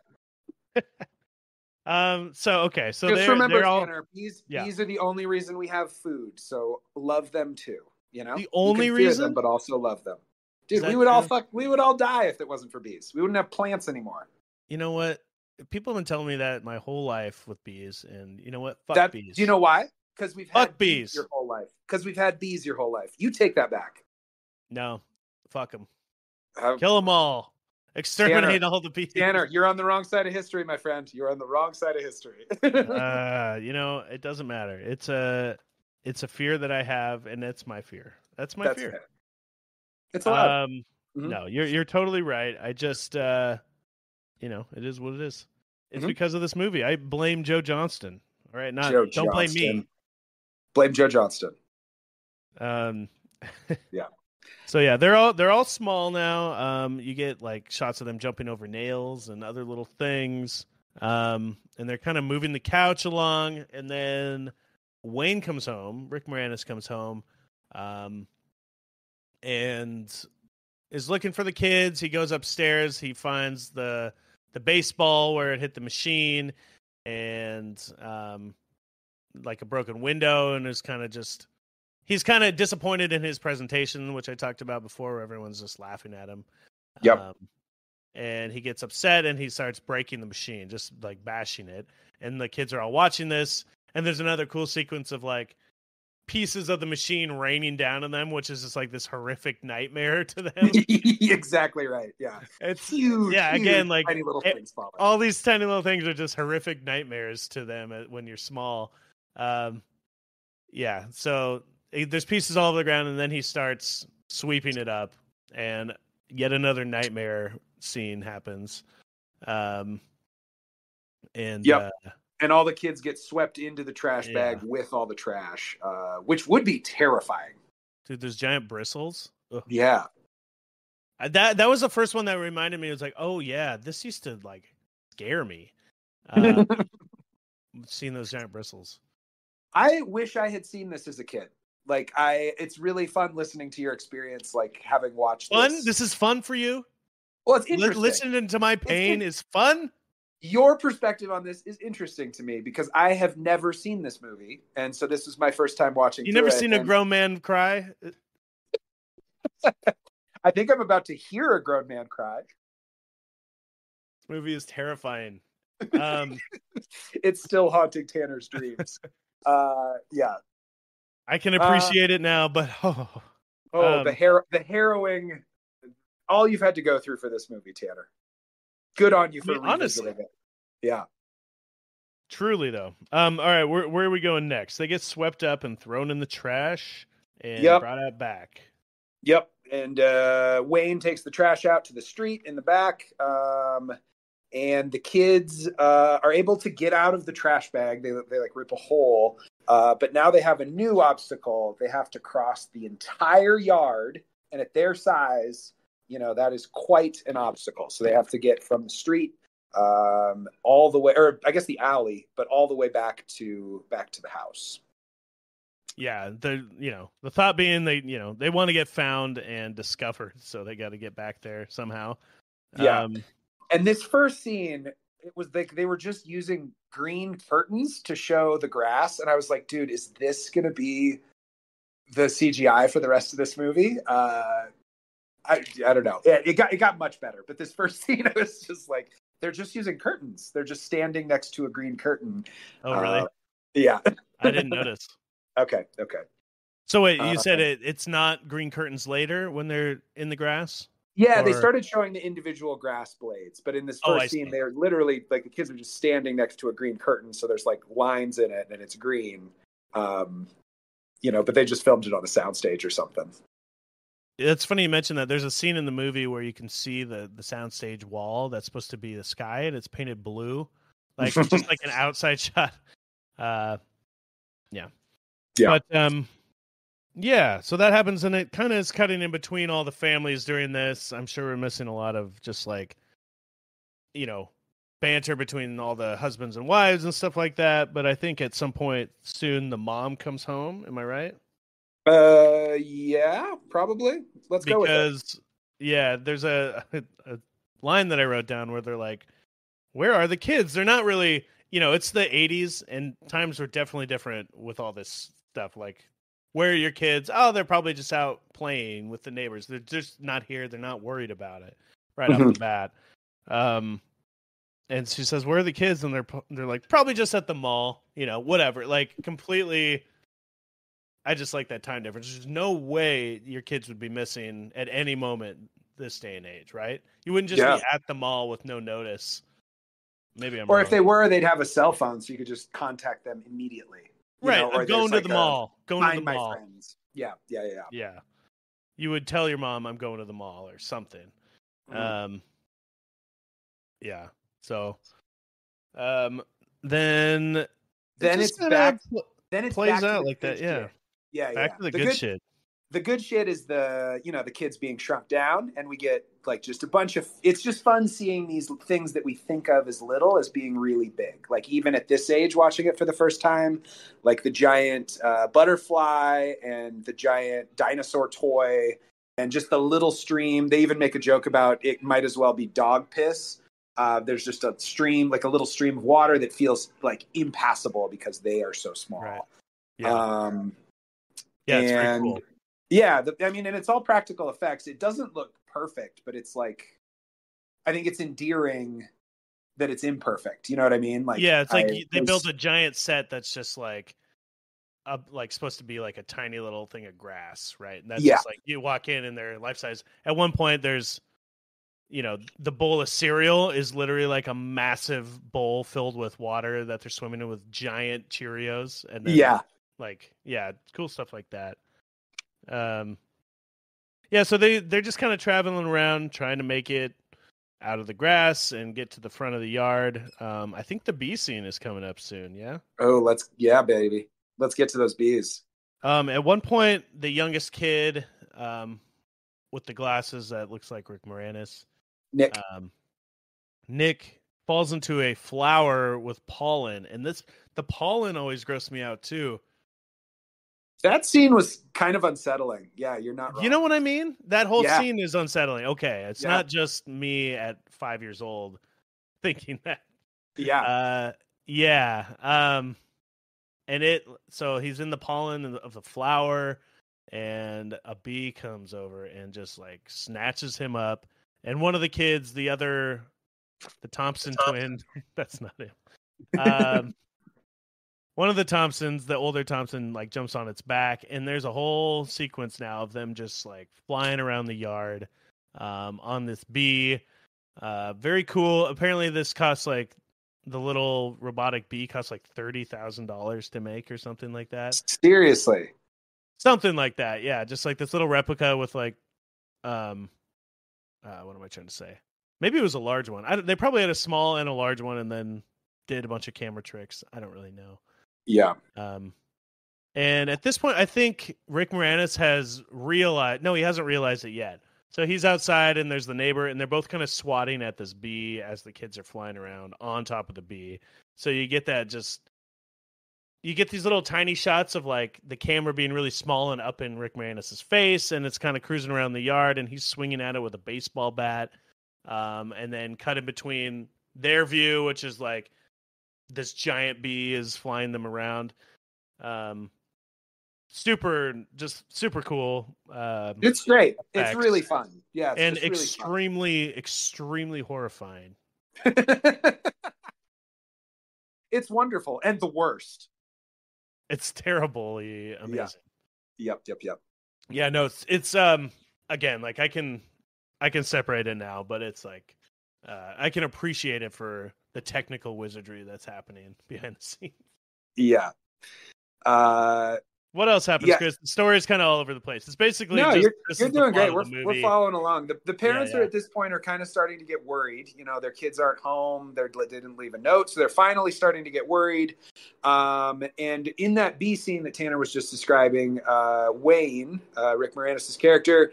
So okay, so just remember, they're all, Tanner, bees are the only reason we have food. So love them too. You know, the only reason, them, but also love them, dude. We would all die if it wasn't for bees. We wouldn't have plants anymore. You know what? People have been telling me that my whole life with bees, and you know what? Fuck bees. Do you know why? Because we've had bees your whole life. Because we've had bees your whole life. You take that back. No, fuck them. Kill them all. Exterminate all the bees. Tanner, you're on the wrong side of history, my friend. You're on the wrong side of history. You know, it doesn't matter. It's a fear that I have, and it's my fear. That's my fear. Fair. It's allowed. No, you're totally right. I just you know, it is what it is. It's because of this movie. I blame Joe Johnston. All right, don't blame me. Blame Joe Johnston. Yeah. So yeah, they're all small now. You get like shots of them jumping over nails and other little things. And they're kind of moving the couch along, and then Wayne comes home. Rick Moranis comes home, and is looking for the kids. He goes upstairs. He finds the baseball where it hit the machine, and like a broken window, and is kind of just. He's kind of disappointed in his presentation, which I talked about before, where everyone's just laughing at him. Yep. And he gets upset and he starts breaking the machine, just like bashing it. And the kids are all watching this. And there's another cool sequence of like pieces of the machine raining down on them, which is just like this horrific nightmare to them. Exactly right. Yeah. It's huge. Yeah. Huge, again, like tiny little things falling. All these tiny little things are just horrific nightmares to them when you're small. Yeah. So there's pieces all over the ground, and then he starts sweeping it up, and yet another nightmare scene happens. And and all the kids get swept into the trash bag with all the trash, which would be terrifying. Dude, there's giant bristles. Ugh. Yeah. That was the first one that reminded me. It was like, oh yeah, this used to like scare me. Seeing those giant bristles. I wish I had seen this as a kid. Like it's really fun listening to your experience, like having watched this. This is fun for you? Well, it's interesting. Listening to my pain is fun? Your perspective on this is interesting to me because I have never seen this movie. And so this is my first time watching it. You never seen a grown man cry? I think I'm about to hear a grown man cry. This movie is terrifying. It's still haunting Tanner's dreams. Yeah. I can appreciate it now, but the harrowing, all you've had to go through for this movie, Tanner. Good on you for revisiting it. Yeah. Truly, though. All right, where are we going next? They get swept up and thrown in the trash and brought out back. Yep. And Wayne takes the trash out to the street in the back. And the kids are able to get out of the trash bag. They like rip a hole. But now they have a new obstacle. They have to cross the entire yard. And at their size, that is quite an obstacle. So they have to get from the street all the way, or I guess the alley, but all the way back to the house. Yeah, the thought being they want to get found and discovered, so they got to get back there somehow. Yeah. And this first scene, it was like they were just using green curtains to show the grass, and I was like, dude, is this going to be the CGI for the rest of this movie? I don't know. It got much better, but this first scene, I was just like, they're just using curtains. They're just standing next to a green curtain. Oh, really? Yeah. I didn't notice. Okay. So wait, you said it's not green curtains later when they're in the grass? Yeah, they started showing the individual grass blades, but in this first scene, they're literally like the kids are just standing next to a green curtain, so there's like lines in it and it's green. But they just filmed it on a soundstage or something. It's funny you mentioned that. There's a scene in the movie where you can see the soundstage wall that's supposed to be the sky, and it's painted blue, like just like an outside shot. Yeah. But yeah, so that happens, and it kind of is cutting in between all the families during this. I'm sure we're missing a lot of just like, banter between all the husbands and wives and stuff like that. But I think at some point soon the mom comes home. Am I right? Yeah, probably. Let's go with it. Yeah, there's a line that I wrote down where they're like, where are the kids? They're not really, it's the 80s and times were definitely different with all this stuff. Like, where are your kids? Oh, they're probably just out playing with the neighbors. They're just not here. They're not worried about it right off the bat. And she says, where are the kids? And they're like, probably just at the mall, whatever. Like, completely. I just like that time difference. There's no way your kids would be missing at any moment this day and age, right? You wouldn't just be at the mall with no notice. Maybe I'm wrong. Or if they were, they'd have a cell phone, so you could just contact them immediately. Right, I'm going to the mall. Going to the mall. Friends. Yeah. Yeah. You would tell your mom I'm going to the mall or something. Yeah. So, then it's back. Then it plays out like that. Yeah. Yeah. Back to the good shit. The good shit is the kids being shrunk down, and we get like just a bunch of, it's just fun seeing these things that we think of as little as being really big. Like even at this age, watching it for the first time, like the giant butterfly and the giant dinosaur toy and just the little stream. They even make a joke about it might as well be dog piss. There's just a stream, like a little stream of water that feels like impassable because they are so small. Right. Yeah. It's very cool. Yeah, and it's all practical effects. It doesn't look perfect, but it's like, I think it's endearing that it's imperfect. You know what I mean? Like, yeah, it's like they built a giant set that's just like supposed to be like a tiny little thing of grass, right? And that's just like you walk in and they're life size. At one point, there's, the bowl of cereal is literally like a massive bowl filled with water that they're swimming in with giant Cheerios, and then, cool stuff like that. So they're just kind of traveling around trying to make it out of the grass and get to the front of the yard. I think the bee scene is coming up soon. Yeah. Oh, baby. Let's get to those bees. At one point, the youngest kid, with the glasses that looks like Rick Moranis, Nick falls into a flower with pollen, and the pollen always grossed me out too. That scene was kind of unsettling. Yeah, you're not wrong. You know what I mean? That whole scene is unsettling. Okay, it's not just me at 5 years old thinking that. Yeah. And so he's in the pollen of the flower, and a bee comes over and just like snatches him up. And one of the kids, the other the Thompson twin. That's not him. One of the Thompsons, the older Thompson, like jumps on its back, and there's a whole sequence now of them just like flying around the yard on this bee. Very cool. Apparently, this costs like the little robotic bee costs like $30,000 to make or something like that. Seriously, something like that. Yeah, just like this little replica with like, what am I trying to say? Maybe it was a large one. They probably had a small and a large one, and then did a bunch of camera tricks. I don't really know. Yeah. And at this point, I think Rick Moranis has realized. No, he hasn't realized it yet. So he's outside, and there's the neighbor, and they're both kind of swatting at this bee as the kids are flying around on top of the bee. So you get that you get these little tiny shots of like the camera being really small and up in Rick Moranis' face, and it's kind of cruising around the yard, and he's swinging at it with a baseball bat. And then cut in between their view, which is like this giant bee is flying them around. Super cool. It's great. It's really fun. Yeah. And extremely horrifying. It's wonderful. And the worst. It's terribly amazing. Yeah. Yep. Yeah, no, it's again, like I can separate it now, but it's like I can appreciate it for the technical wizardry that's happening behind the scenes. Yeah. What else happens, Chris? The story is kind of all over the place. It's basically you're doing great. We're following along. The parents are at this point are kind of starting to get worried. You know, their kids aren't home. They didn't leave a note, so they're finally starting to get worried. And in that bee scene that Tanner was just describing, Wayne, Rick Moranis' character,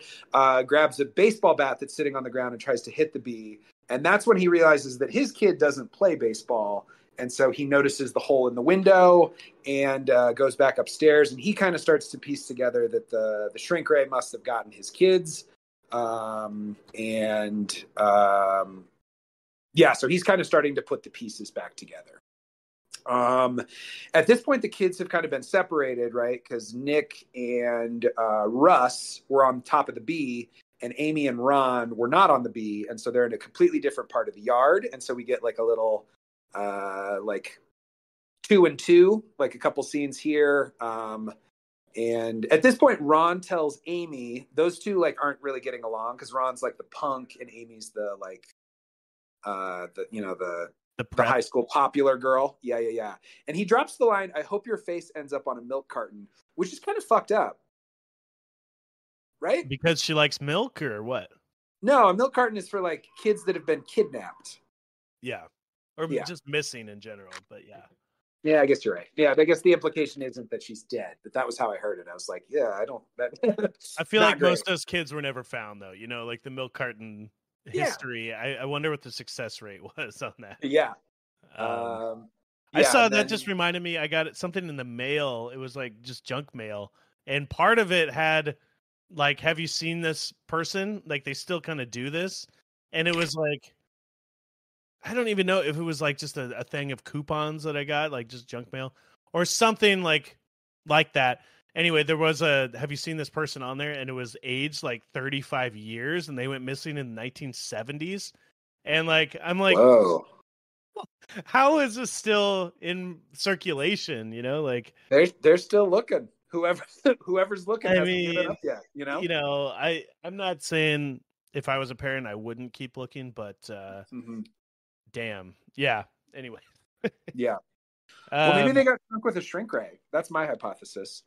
grabs a baseball bat that's sitting on the ground and tries to hit the bee. And that's when he realizes that his kid doesn't play baseball. And so he notices the hole in the window and goes back upstairs. And he kind of starts to piece together that the shrink ray must have gotten his kids. So he's kind of starting to put the pieces back together. At this point, the kids have kind of been separated, right? Because Nick and Russ were on top of the bee, and Amy and Ron were not on the bee. And so they're in a completely different part of the yard. And so we get like a little... like 2 and 2, like a couple scenes here. And at this point, Ron tells Amy, those two like aren't really getting along because Ron's like the punk and Amy's the like, the high school popular girl. Yeah. And he drops the line, "I hope your face ends up on a milk carton," which is kind of fucked up. Right? Because she likes milk or what? No, a milk carton is for like kids that have been kidnapped. Yeah. Or just missing in general, but yeah. Yeah, I guess you're right. Yeah, I guess the implication isn't that she's dead, but that was how I heard it. I was like, yeah, I don't... I feel like most of those kids were never found, though. You know, like the milk carton history. Yeah. I wonder what the success rate was on that. Yeah. I saw that just reminded me, I got something in the mail. It was like just junk mail. And part of it had, like, have you seen this person? Like, they still kind of do this. And it was like... I don't even know if it was like just a thing of coupons that I got, like just junk mail or something like that. Anyway, there was have you seen this person on there? And it was aged like 35 years and they went missing in the 1970s. And like, I'm like, whoa, how is this still in circulation? You know, like they're still looking. Whoever's looking hasn't given up yet, you know? You know, I'm not saying if I was a parent, I wouldn't keep looking, but, damn. Yeah. Anyway. Yeah. Well, maybe they got shrunk with a shrink ray. That's my hypothesis.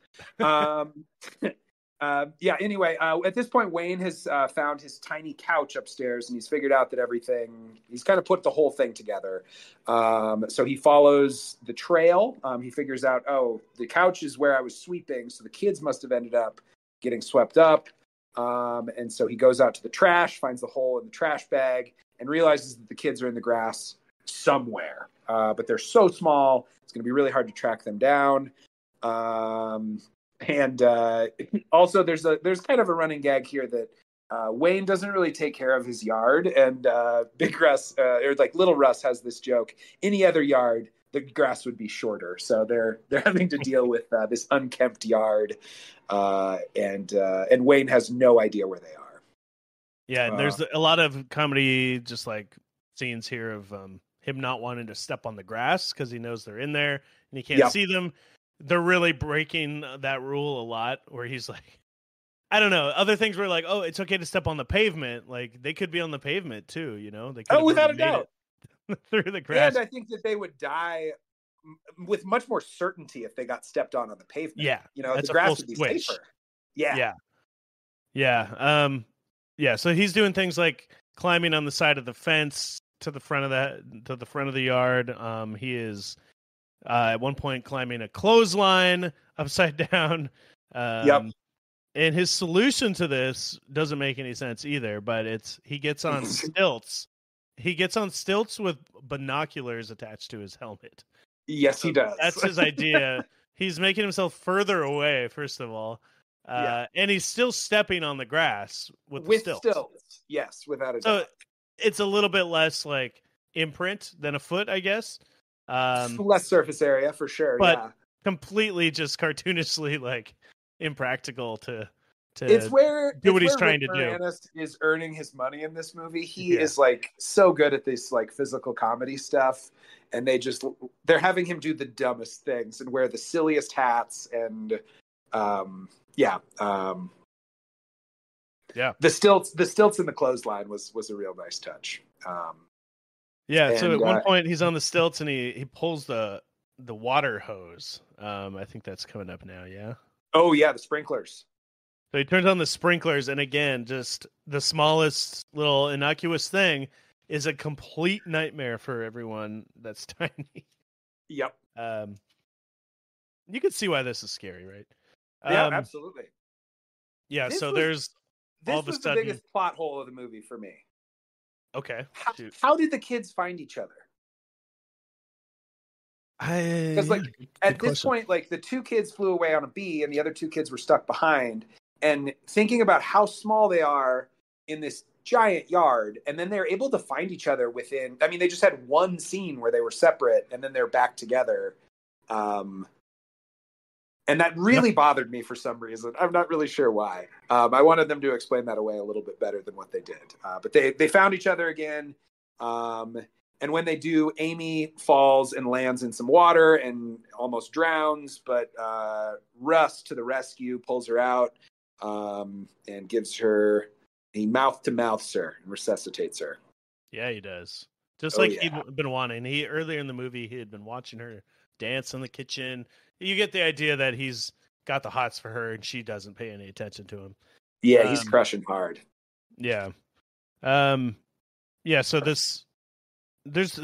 Anyway, at this point, Wayne has found his tiny couch upstairs, and he's figured out that he's kind of put the whole thing together. So he follows the trail. He figures out, the couch is where I was sweeping, so the kids must have ended up getting swept up. And so he goes out to the trash, finds the hole in the trash bag, and realizes that the kids are in the grass somewhere. But they're so small, it's going to be really hard to track them down. And also there's kind of a running gag here that Wayne doesn't really take care of his yard. And Big Russ, or like Little Russ has this joke, any other yard, the grass would be shorter. So they're having to deal with this unkempt yard. And Wayne has no idea where they are. Yeah, there's a lot of comedy just like scenes here of him not wanting to step on the grass because he knows they're in there and he can't see them. They're really breaking that rule a lot, where he's like, I don't know. Other things were like, oh, it's okay to step on the pavement. Like, they could be on the pavement too, you know? They could have without a made doubt. it through the grass. And I think that they would die with much more certainty if they got stepped on the pavement. Yeah. You know, the grass would be safer. Yeah. So he's doing things like climbing on the side of the fence to the front of the yard. He is at one point climbing a clothesline upside down. And his solution to this doesn't make any sense either, but he gets on stilts. He gets on stilts with binoculars attached to his helmet. Yes, he does. That's his idea. He's making himself further away, first of all. And he's still stepping on the grass with stilts. Yes, without a doubt. So it's a little bit less like imprint than a foot, I guess. Less surface area for sure. But completely just cartoonishly like impractical to do what he's trying to do. Moranis is earning his money in this movie. He is like so good at this like physical comedy stuff, and they're having him do the dumbest things and wear the silliest hats and the stilts in the clothesline was a real nice touch. So at one point he's on the stilts and he pulls the water hose. I think that's coming up now. Yeah. Oh yeah, the sprinklers. So he turns on the sprinklers, and again, just the smallest little innocuous thing is a complete nightmare for everyone that's tiny. Yep. You can see why this is scary, right? Yeah, absolutely. Yeah, this was the biggest plot hole of the movie for me. Okay. How did the kids find each other? Because at this point, like the two kids flew away on a bee and the other two kids were stuck behind. And thinking about how small they are in this giant yard, and then they're able to find each other they just had one scene where they were separate and then they're back together. And that really bothered me for some reason. I'm not really sure why. I wanted them to explain that away a little bit better than what they did. But they found each other again. And when they do, Amy falls and lands in some water and almost drowns. But Russ, to the rescue, pulls her out and gives her a mouth-to-mouth and resuscitates her. Yeah, he does. Just he'd been wanting. Earlier in the movie, he had been watching her dance in the kitchen. You get the idea that he's got the hots for her and she doesn't pay any attention to him. Yeah, he's crushing hard. Yeah. So there's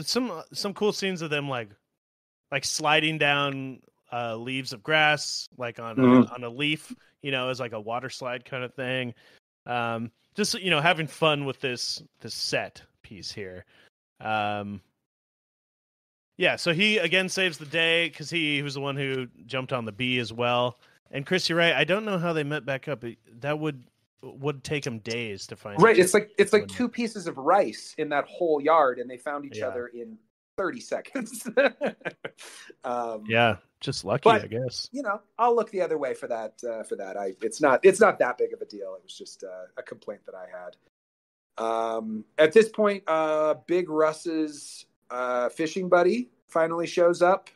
some cool scenes of them like sliding down leaves of grass, like on a leaf, as like a water slide kind of thing. Just having fun with this set piece here. So he again saves the day because he was the one who jumped on the bee as well. And Chris, you're right. I don't know how they met back up. That would take them days to find. Right. It's like two pieces of rice in that whole yard, and they found each other in 30 seconds. Just lucky, I guess. I'll look the other way for that. It's not that big of a deal. It was just a complaint that I had. At this point, Big Russ's fishing buddy finally shows up,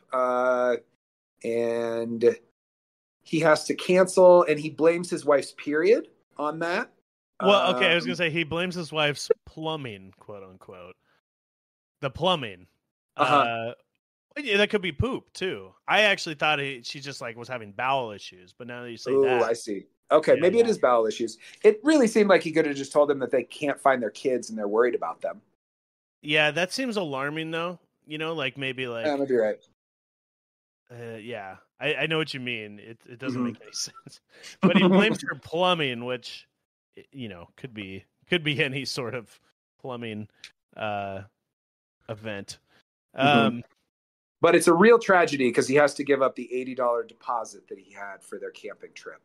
and he has to cancel, and he blames his wife's period on that. Well, okay, I was gonna say he blames his wife's plumbing, quote unquote. The plumbing. That could be poop too. I actually thought she just was having bowel issues, but now that you say that, I see. Okay, maybe it is bowel issues. It really seemed like he could have just told them that they can't find their kids and they're worried about them. Yeah, that seems alarming though. Maybe maybe you're right. I know what you mean. It doesn't make any sense. But he blames her plumbing, which could be any sort of plumbing event. But it's a real tragedy because he has to give up the $80 deposit that he had for their camping trip.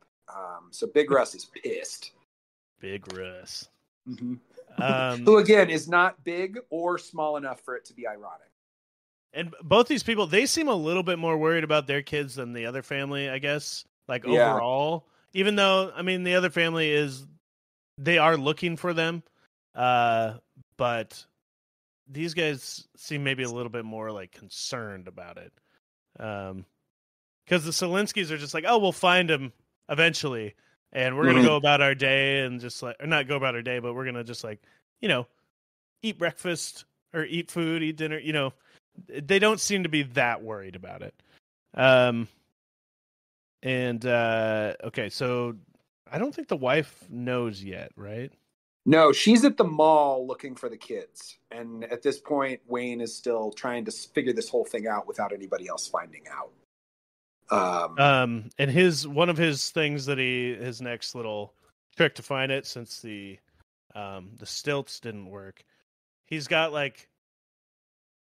So Big Russ is pissed. Big Russ. Who again is not big or small enough for it to be ironic. And both these people, they seem a little bit more worried about their kids than the other family, I guess. Overall, even though, the other family they are looking for them. But these guys seem maybe a little bit more like concerned about it. Because the Selinskys are just like, oh, we'll find him eventually, and we're gonna go about our day and just like, or not go about our day, but we're gonna just like, eat breakfast or eat food, eat dinner. They don't seem to be that worried about it. Okay, so I don't think the wife knows yet, right? No, she's at the mall looking for the kids. And at this point, Wayne is still trying to figure this whole thing out without anybody else finding out. And one of his things that his next little trick to find it, since the stilts didn't work, he's got like,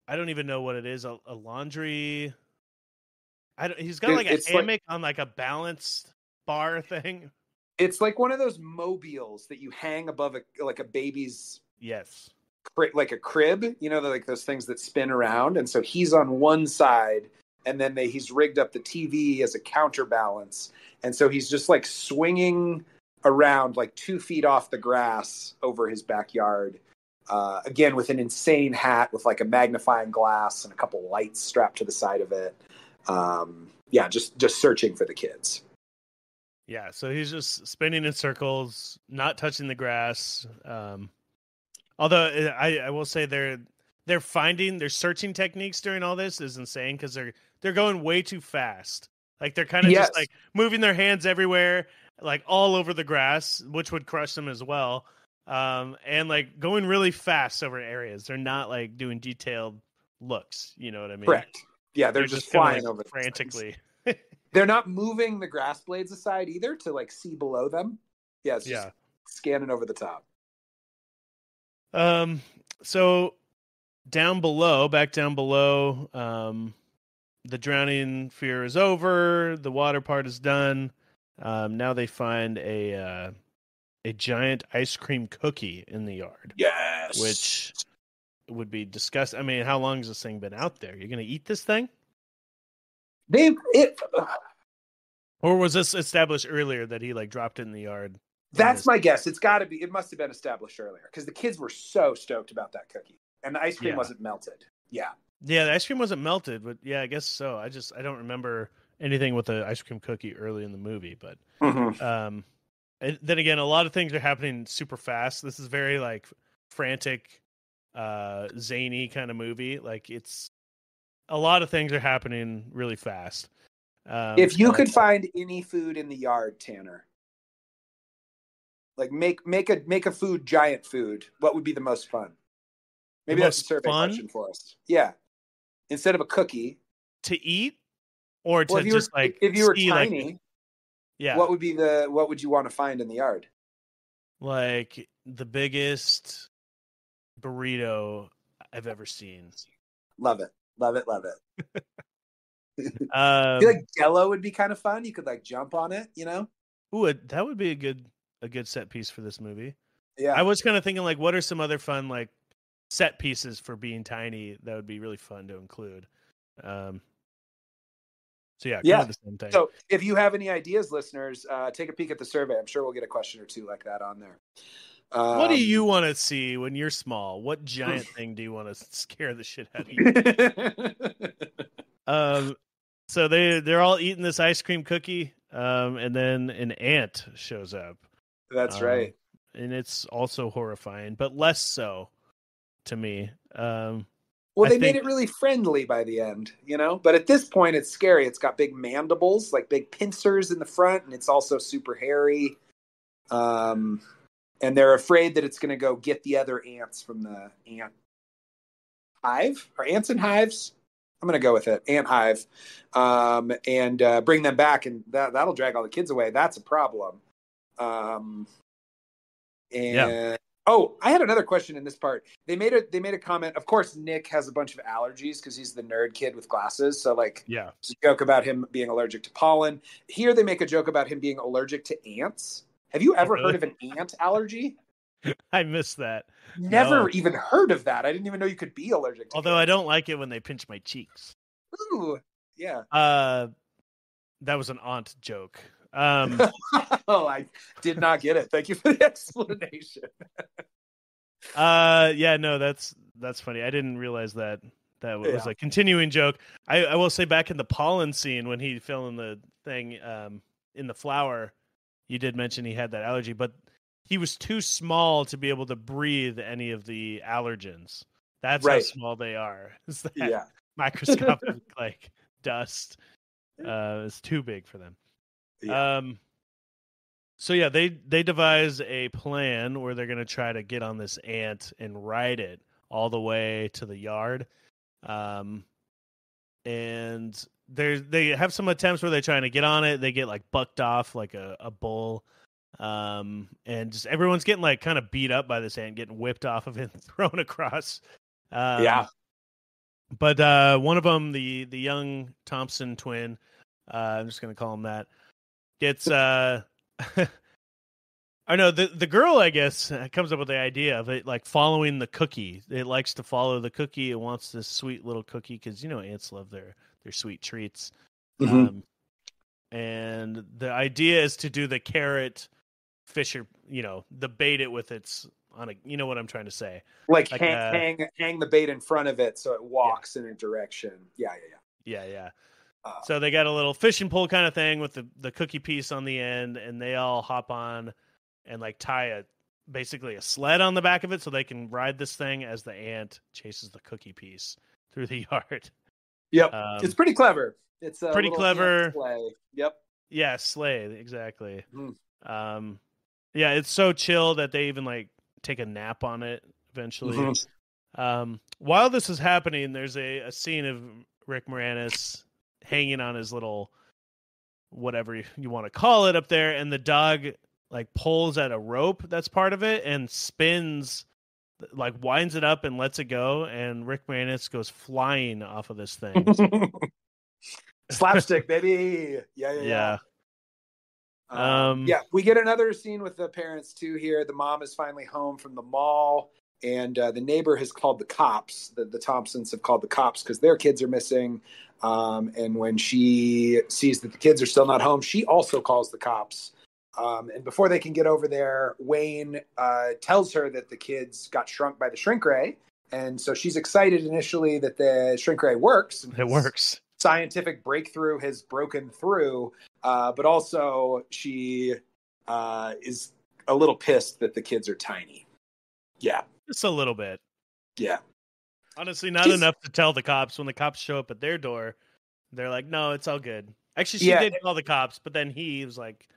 I don't even know what it is, a laundry. He's got like a hammock on like a balanced bar thing. It's like one of those mobiles that you hang above a baby's like a crib, like those things that spin around. And so he's on one side, and then he's rigged up the TV as a counterbalance. And so he's just like swinging around like 2 feet off the grass over his backyard. Again, with an insane hat with like a magnifying glass and a couple lights strapped to the side of it. Just searching for the kids. Yeah, so he's just spinning in circles, not touching the grass. Although I will say their searching techniques during all this is insane, because they're going way too fast. Like they're kind of just like moving their hands everywhere, like all over the grass, which would crush them as well. And like going really fast over areas. They're not like doing detailed looks. You know what I mean? Correct. Yeah, they're just flying over frantically. They're not moving the grass blades aside either to like see below them. Yeah, it's just scanning over the top. So back down below, the drowning fear is over. The water part is done. Now they find a giant ice cream cookie in the yard. Yes, which would be disgusting. I mean, how long has this thing been out there? You're gonna eat this thing? Or was this established earlier that he like dropped it in the yard? That's my guess. It's got to be. It must have been established earlier, because the kids were so stoked about that cookie, and the ice cream wasn't melted. Yeah, the ice cream wasn't melted, but yeah, I guess so. I don't remember anything with the ice cream cookie early in the movie, but then again, a lot of things are happening super fast. This is very like frantic, zany kind of movie. Like it's a lot of things are happening really fast. If you could find any food in the yard, Tanner, like make a food, giant food, what would be the most fun? Maybe that's a survey question for us. Yeah, instead of a cookie to eat, or to just like if you were tiny, what would you want to find in the yard? Like the biggest burrito I've ever seen. Love it. I feel like Jello would be kind of fun. You could like jump on it, Ooh, that would be a good set piece for this movie. Yeah, I was kind of thinking like, what are some other fun like set pieces for being tiny that would be really fun to include? So kind of the same thing. So if you have any ideas, listeners, take a peek at the survey. I'm sure we'll get a question or two like that on there. What do you want to see when you're small? What giant thing do you want to scare the shit out of you? So they're all eating this ice cream cookie, and then an ant shows up. That's right. And it's also horrifying, but less so to me. They made it really friendly by the end, But at this point, it's scary. It's got big mandibles, like big pincers in the front, and it's also super hairy. And they're afraid that it's going to go get the other ants from the ant hive. Are ants in hives? I'm going to go with it. Ant hive. And bring them back, and that'll drag all the kids away. That's a problem. Oh, I had another question in this part. They made a comment. Of course, Nick has a bunch of allergies because he's the nerd kid with glasses. So there's a joke about him being allergic to pollen. Here they make a joke about him being allergic to ants. Have you ever heard of an ant allergy? I missed that. Never even heard of that. I didn't even know you could be allergic to ants. I don't like it when they pinch my cheeks. Ooh, yeah. That was an aunt joke. I did not get it. Thank you for the explanation. Yeah, no, that's funny. I didn't realize that was a continuing joke. I will say, back in the pollen scene when he fell in the thing in the flower, you did mention he had that allergy, but he was too small to be able to breathe any of the allergens. That's how small they are. Is that microscopic like dust is too big for them. Yeah. So yeah, they devise a plan where they're going to try to get on this ant and ride it all the way to the yard. And they have some attempts where they're trying to get on it. They get like bucked off like a bull. And just everyone's getting like kind of beat up by this ant, getting whipped off of it and thrown across. But one of them, the young Thompson twin, I'm just going to call him that, gets I know the girl, I guess, comes up with the idea of it like following the cookie. It likes to follow the cookie. It wants this sweet little cookie because ants love their sweet treats. Mm-hmm. And the idea is to do the carrot fisher, the bait it with its on a, you know what I'm trying to say, like hang the bait in front of it so it walks in a direction. Yeah. So they got a little fishing pole kind of thing with the cookie piece on the end, and they all hop on and like tie basically a sled on the back of it so they can ride this thing as the ant chases the cookie piece through the yard. Yep. It's pretty clever. It's a pretty clever sleigh. Yep. Yeah, sleigh, exactly. Mm-hmm. Yeah, it's so chill that they even like take a nap on it eventually. Mm-hmm. While this is happening, there's a scene of Rick Moranis hanging on his little whatever you want to call it up there, and the dog like pulls at a rope that's part of it and spins, like winds it up and lets it go, and Rick Moranis goes flying off of this thing. Slapstick, baby. Yeah. We get another scene with the parents too here. The mom is finally home from the mall, and the neighbor has called the cops. The Thompsons have called the cops because their kids are missing. And when she sees that the kids are still not home, she also calls the cops. And before they can get over there, Wayne tells her that the kids got shrunk by the shrink ray. And so she's excited initially that the shrink ray works. It works. Scientific breakthrough has broken through. But also she is a little pissed that the kids are tiny. Yeah. Just a little bit. Yeah. Honestly, not enough to tell the cops. When the cops show up at their door, they're like, no, it's all good. Actually, she did call the cops, but then he was like,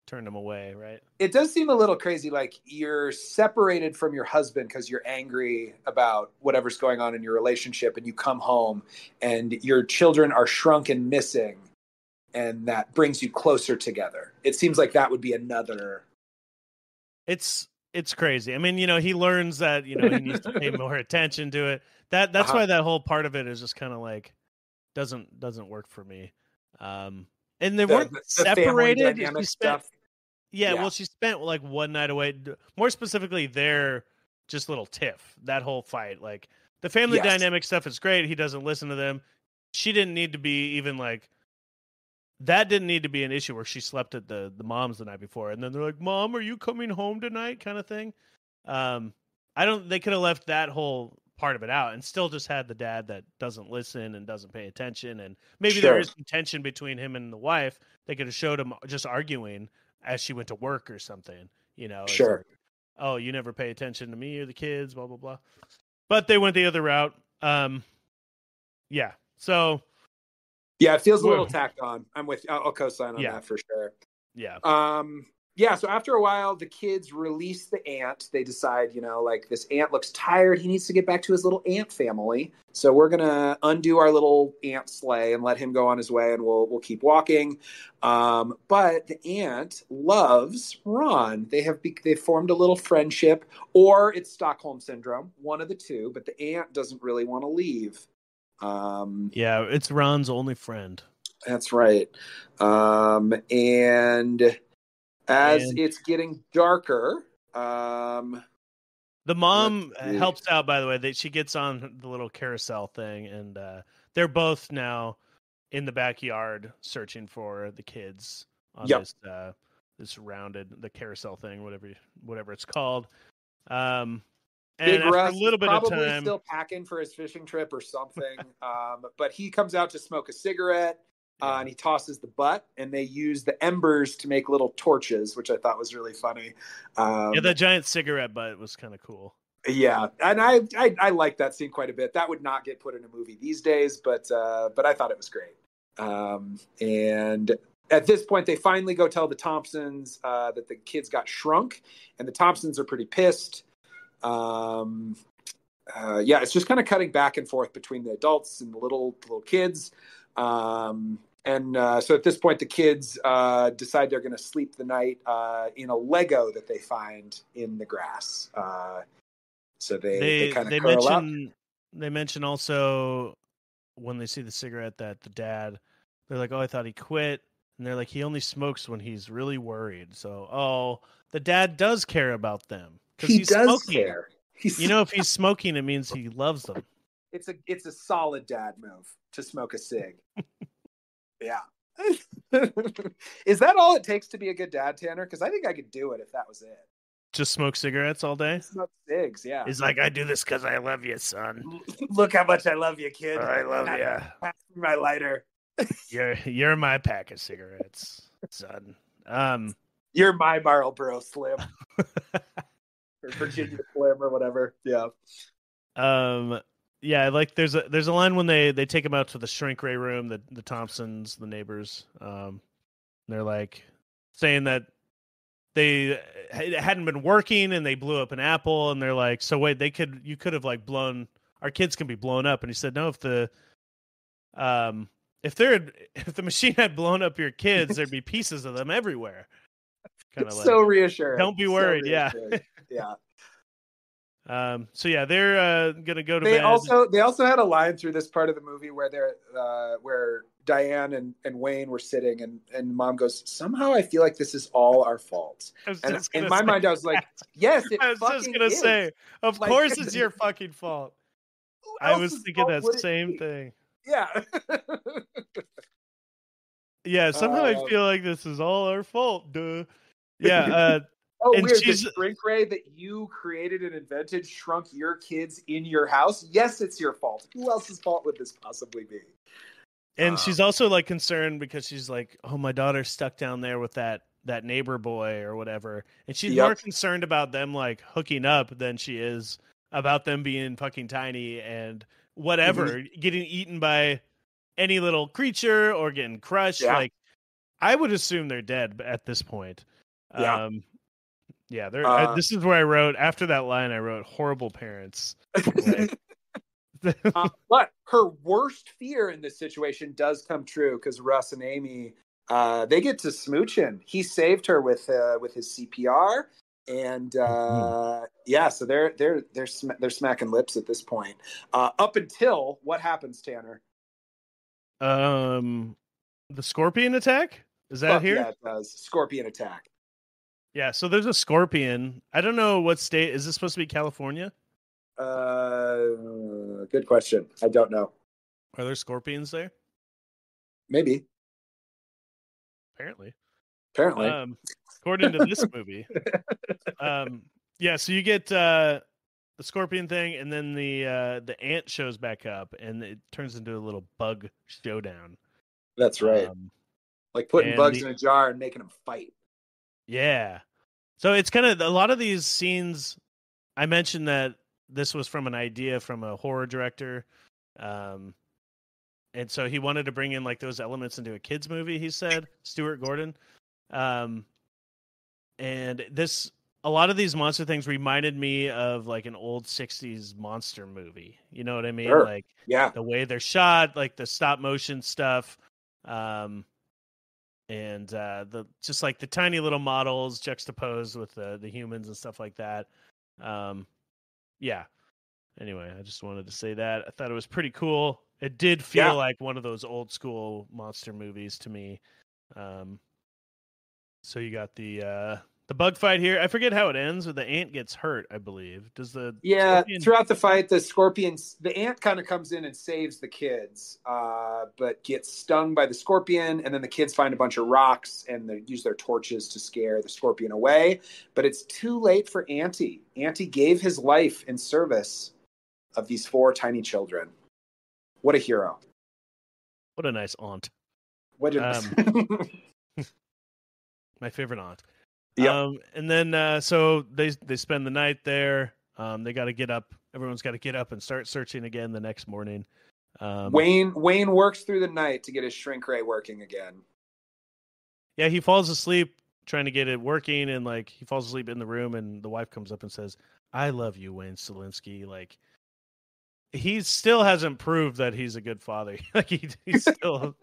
turned them away, right? It does seem a little crazy, like you're separated from your husband because you're angry about whatever's going on in your relationship, and you come home and your children are shrunk and missing, and that brings you closer together. It seems like that would be another... It's crazy. I mean, he learns that, he needs to pay more attention to it. That's why that whole part of it is just kind of like doesn't work for me. And they weren't separated. She spent, well, she spent like one night away. More specifically, their just little tiff. That whole fight, like the family dynamic stuff, is great. He doesn't listen to them. She didn't need to be even like that. Didn't need to be an issue where she slept at the mom's the night before, and then they're like, "Mom, are you coming home tonight?" kind of thing. They could have left that whole part of it out and still just had the dad that doesn't listen and doesn't pay attention, and maybe there is some tension between him and the wife. They could have showed him just arguing as she went to work or something, Sure. Like, oh, you never pay attention to me or the kids, blah blah blah. But they went the other route. So it feels a little tacked on. I'm with I'll co-sign on that for sure. So after a while, the kids release the ant. They decide, like this ant looks tired. He needs to get back to his little ant family. So we're going to undo our little ant sleigh and let him go on his way, and we'll keep walking. But the ant loves Ron. They've formed a little friendship, or it's Stockholm Syndrome, one of the two, but the ant doesn't really want to leave. It's Ron's only friend. That's right. And it's getting darker, the mom helps out, by the way. That she gets on the little carousel thing, and they're both now in the backyard searching for the kids on this rounded, the carousel thing, whatever it's called. And Big after Russ a little is bit of probably time, still packing for his fishing trip or something. But he comes out to smoke a cigarette, and he tosses the butt, and they use the embers to make little torches, which I thought was really funny. the giant cigarette butt was kind of cool. Yeah, and I like that scene quite a bit. That would not get put in a movie these days, but I thought it was great. And at this point, they finally go tell the Thompsons that the kids got shrunk, and the Thompsons are pretty pissed. It's just kind of cutting back and forth between the adults and the little kids. So at this point, the kids decide they're going to sleep the night in a Lego that they find in the grass. So they kind of curl up. They mention also when they see the cigarette that the dad, they're like, "Oh, I thought he quit," and they're like, "He only smokes when he's really worried." So, the dad does care about them because he's does smoking. Care. If he's smoking, it means he loves them. It's a solid dad move to smoke a cig. Yeah. Is that all it takes to be a good dad, Tanner? Because I think I could do it if that was it. Just smoke cigarettes all day? Smoke cigs, yeah. He's like, I do this because I love you, son. Look how much I love you, kid. I love you. Pass me my lighter. You're my pack of cigarettes, son. You're my Marlboro Slim. Or Virginia Slim or whatever. Yeah. Yeah, like there's a line when they take him out to the shrink ray room, the Thompsons, the neighbors. They're like saying that it hadn't been working and they blew up an apple, and they're like, so wait, you could have like blown, our kids can be blown up. And he said, no, if the machine had blown up your kids, there'd be pieces of them everywhere. Kind of like, so reassuring. Don't be worried. Yeah. So yeah, they're gonna go to bed. They also had a line through this part of the movie where where Diane and Wayne were sitting, and Mom goes, "Somehow I feel like this is all our fault." And in my mind, I was like, "Yes, it I was just gonna say, of course it's your fucking fault." I was thinking that same thing. Yeah. Yeah. Somehow I feel like this is all our fault. Duh. Yeah. And weird. The shrink ray that you created and invented shrunk your kids in your house. Yes, it's your fault. Who else's fault would this possibly be? And she's also like concerned because she's like, "Oh, my daughter's stuck down there with that neighbor boy or whatever," and she's more concerned about them like hooking up than she is about them being fucking tiny and whatever, getting eaten by any little creature or getting crushed. Yeah. Like, I would assume they're dead at this point. Yeah. Yeah, this is where I wrote, after that line, I wrote horrible parents. But her worst fear in this situation does come true because Russ and Amy, they get to smooching. He saved her with his CPR, and so they're smacking lips at this point. Up until what happens, Tanner? The scorpion attack? Is that here? Yeah, it does. Scorpion attack. Yeah, so there's a scorpion. I don't know what state. Is this supposed to be California? Good question. I don't know. Are there scorpions there? Maybe. Apparently. According to this movie. Yeah, so you get the scorpion thing, and then the ant shows back up, and it turns into a little bug showdown. That's right. Like putting bugs in a jar and making them fight. Yeah. So it's kind of a lot of these scenes. I mentioned that this was from an idea from a horror director. And so he wanted to bring in like those elements into a kids movie, he said, Stuart Gordon. And a lot of these monster things reminded me of like an old 60s monster movie. You know what I mean? Sure. Like, yeah, the way they're shot, like the stop motion stuff. And just like the tiny little models juxtaposed with the humans and stuff like that. Yeah. Anyway, I just wanted to say that. I thought it was pretty cool. It did feel like one of those old school monster movies to me. So you got the the bug fight here. I forget how it ends, but the ant gets hurt, I believe. Does the scorpion... Throughout the fight, the ant kind of comes in and saves the kids, but gets stung by the scorpion, and then the kids find a bunch of rocks and they use their torches to scare the scorpion away. But it's too late for Auntie. Auntie gave his life in service of these 4 tiny children. What a hero. What a nice aunt. What my favorite aunt. Yeah. And then so they spend the night there. They got to get up. Everyone's got to get up and start searching again the next morning. Wayne works through the night to get his shrink ray working again. Yeah, he falls asleep trying to get it working, and like he falls asleep in the room, and the wife comes up and says, "I love you, Wayne Selinsky." Like he still hasn't proved that he's a good father. Like he's still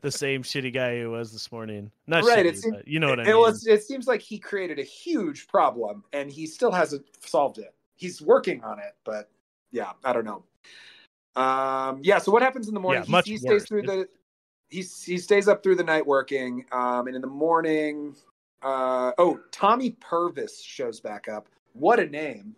the same shitty guy he was this morning. Not right. Shitty, but you know what I mean. It seems like he created a huge problem, and he still hasn't solved it. He's working on it, but yeah, I don't know. So what happens in the morning? Yeah, he stays through he stays up through the night working, and in the morning, Tommy Purvis shows back up. What a name!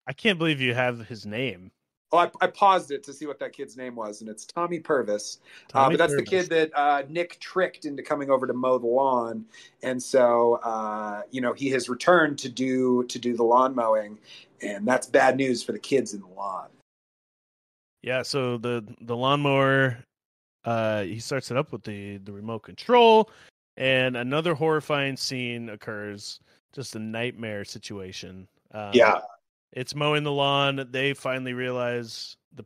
I can't believe you have his name. Oh, I paused it to see what that kid's name was, and it's Tommy Purvis. But that's the kid that Nick tricked into coming over to mow the lawn, and so he has returned to do the lawn mowing, and that's bad news for the kids in the lawn. Yeah, so the lawnmower, he starts it up with the remote control, and another horrifying scene occurs. Just a nightmare situation. It's mowing the lawn. The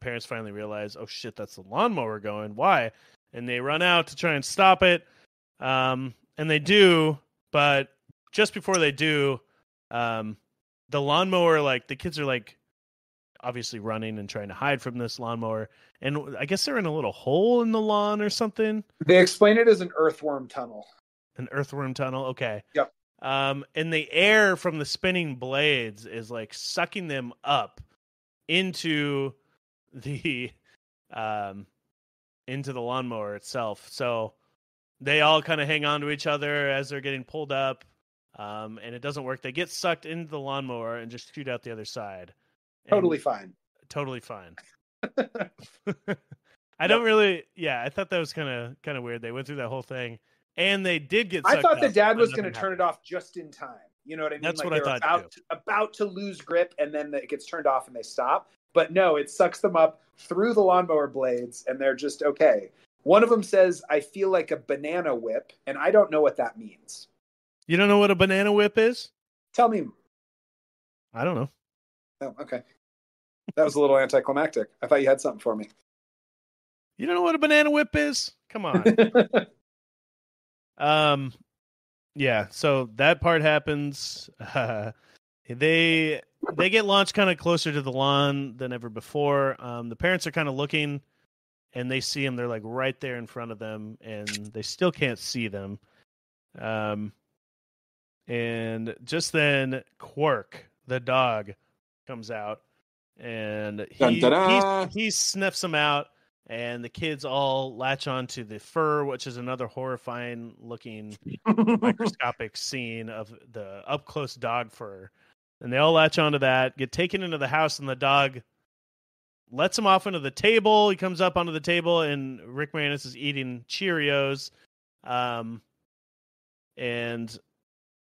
parents finally realize, oh shit, that's the lawnmower going. Why? And they run out to try and stop it. And they do, but just before they do, the lawnmower, like the kids are like obviously running and trying to hide from this lawnmower. And I guess they're in a little hole in the lawn or something. They explain it as an earthworm tunnel. An earthworm tunnel. Okay. Yep. And the air from the spinning blades is like sucking them up into the lawnmower itself. So they all kind of hang on to each other as they're getting pulled up, and it doesn't work. They get sucked into the lawnmower and just shoot out the other side. Totally fine. Totally fine. I don't really. Yeah, I thought that was kind of weird. They went through that whole thing. And they did get sucked I thought the up, dad was going to turn it off just in time. You know what I mean? That's like what I thought. About to lose grip, and then it gets turned off and they stop. But no, it sucks them up through the lawnmower blades, and they're just okay. One of them says, "I feel like a banana whip," and I don't know what that means. You don't know what a banana whip is? Tell me. I don't know. Oh, okay. That was a little anticlimactic. I thought you had something for me. You don't know what a banana whip is? Come on. Yeah, so that part happens. They get launched kind of closer to the lawn than ever before. The parents are kind of looking, and they see them. They're like right there in front of them, and they still can't see them. And just then, Quirk, the dog, comes out, and he sniffs them out. And the kids all latch on to the fur, which is another horrifying looking microscopic scene of the up close dog fur. And they all latch onto that, get taken into the house, and the dog lets him off onto the table. He comes up onto the table, and Rick Moranis is eating Cheerios. And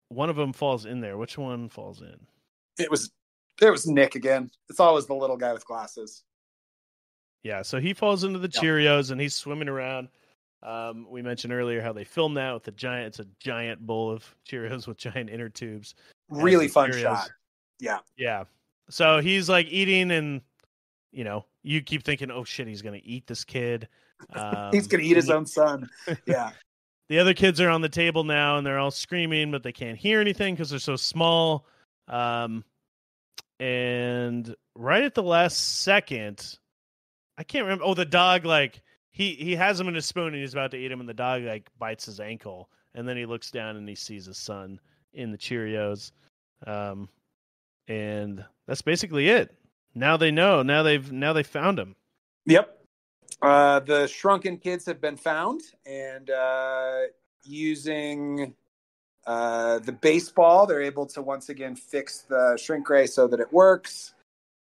one of them falls in there. Which one falls in? It was Nick again. It's always the little guy with glasses. Yeah, so he falls into the Cheerios, and he's swimming around. We mentioned earlier how they filmed that with it's a giant bowl of Cheerios with giant inner tubes. Really fun shot. Yeah. Yeah. So he's like eating, and you keep thinking, oh shit, he's going to eat this kid. He's going to eat his own son. Yeah. The other kids are on the table now, and they're all screaming, but they can't hear anything because they're so small. And right at the last second, I can't remember. Oh, the dog, like, he has him in a spoon, and he's about to eat him, and the dog, like, bites his ankle. And then he looks down, and he sees his son in the Cheerios. And that's basically it. Now they know. Now they found him. Yep. The shrunken kids have been found, and using The baseball, they're able to once again fix the shrink ray so that it works.